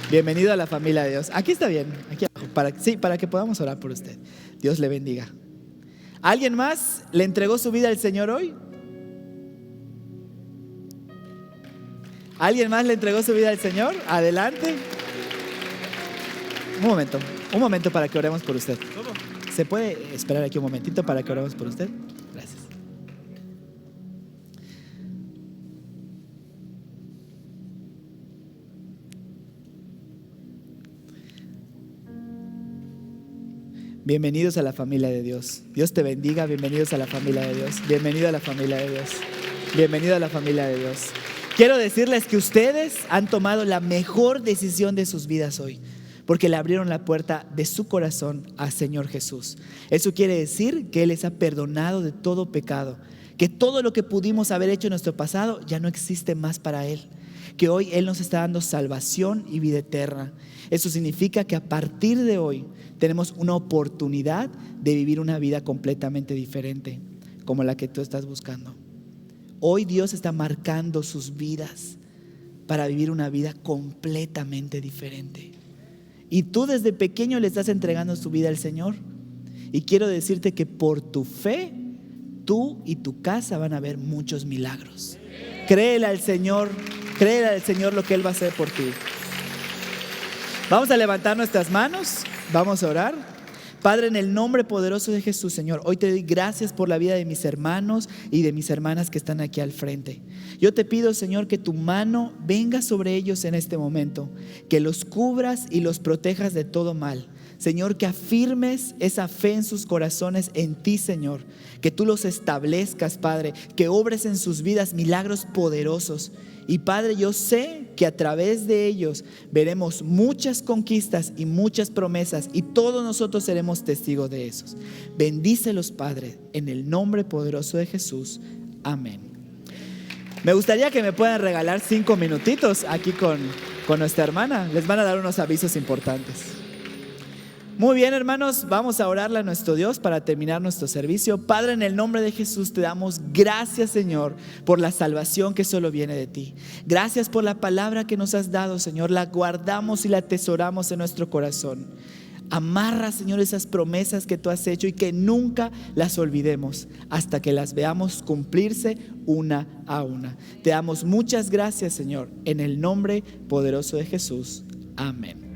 A: Bienvenido a la familia de Dios. Aquí está bien, aquí abajo, para que podamos orar por usted. Dios le bendiga. ¿Alguien más le entregó su vida al Señor hoy? ¿Alguien más le entregó su vida al Señor? Adelante. Un momento para que oremos por usted. ¿Se puede esperar aquí un momentito para que oremos por usted? Gracias. Bienvenidos a la familia de Dios. Dios te bendiga, bienvenidos a la familia de Dios. Bienvenido a la familia de Dios. Bienvenido a la familia de Dios. Quiero decirles que ustedes han tomado la mejor decisión de sus vidas hoy, porque le abrieron la puerta de su corazón al Señor Jesús. Eso quiere decir que Él les ha perdonado de todo pecado, que todo lo que pudimos haber hecho en nuestro pasado ya no existe más para Él, que hoy Él nos está dando salvación y vida eterna. Eso significa que a partir de hoy tenemos una oportunidad de vivir una vida completamente diferente, como la que tú estás buscando. Hoy Dios está marcando sus vidas para vivir una vida completamente diferente. Y tú desde pequeño le estás entregando tu vida al Señor. Y quiero decirte que por tu fe, tú y tu casa van a ver muchos milagros. Créele al Señor lo que Él va a hacer por ti. Vamos a levantar nuestras manos, vamos a orar. Padre, en el nombre poderoso de Jesús, Señor, hoy te doy gracias por la vida de mis hermanos y de mis hermanas que están aquí al frente. Yo te pido, Señor, que tu mano venga sobre ellos en este momento, que los cubras y los protejas de todo mal. Señor, que afirmes esa fe en sus corazones en ti, Señor, que tú los establezcas, Padre, que obres en sus vidas milagros poderosos. Y Padre, yo sé que a través de ellos veremos muchas conquistas y muchas promesas, y todos nosotros seremos testigos de esos. Bendícelos, Padre, en el nombre poderoso de Jesús. Amén. Me gustaría que me puedan regalar 5 minutitos aquí con nuestra hermana. Les van a dar unos avisos importantes. Muy bien, hermanos, vamos a orarle a nuestro Dios para terminar nuestro servicio. Padre, en el nombre de Jesús te damos gracias, Señor, por la salvación que solo viene de ti. Gracias por la palabra que nos has dado, Señor. La guardamos y la atesoramos en nuestro corazón. Amarra, Señor, esas promesas que tú has hecho y que nunca las olvidemos hasta que las veamos cumplirse una a una. Te damos muchas gracias, Señor, en el nombre poderoso de Jesús. Amén.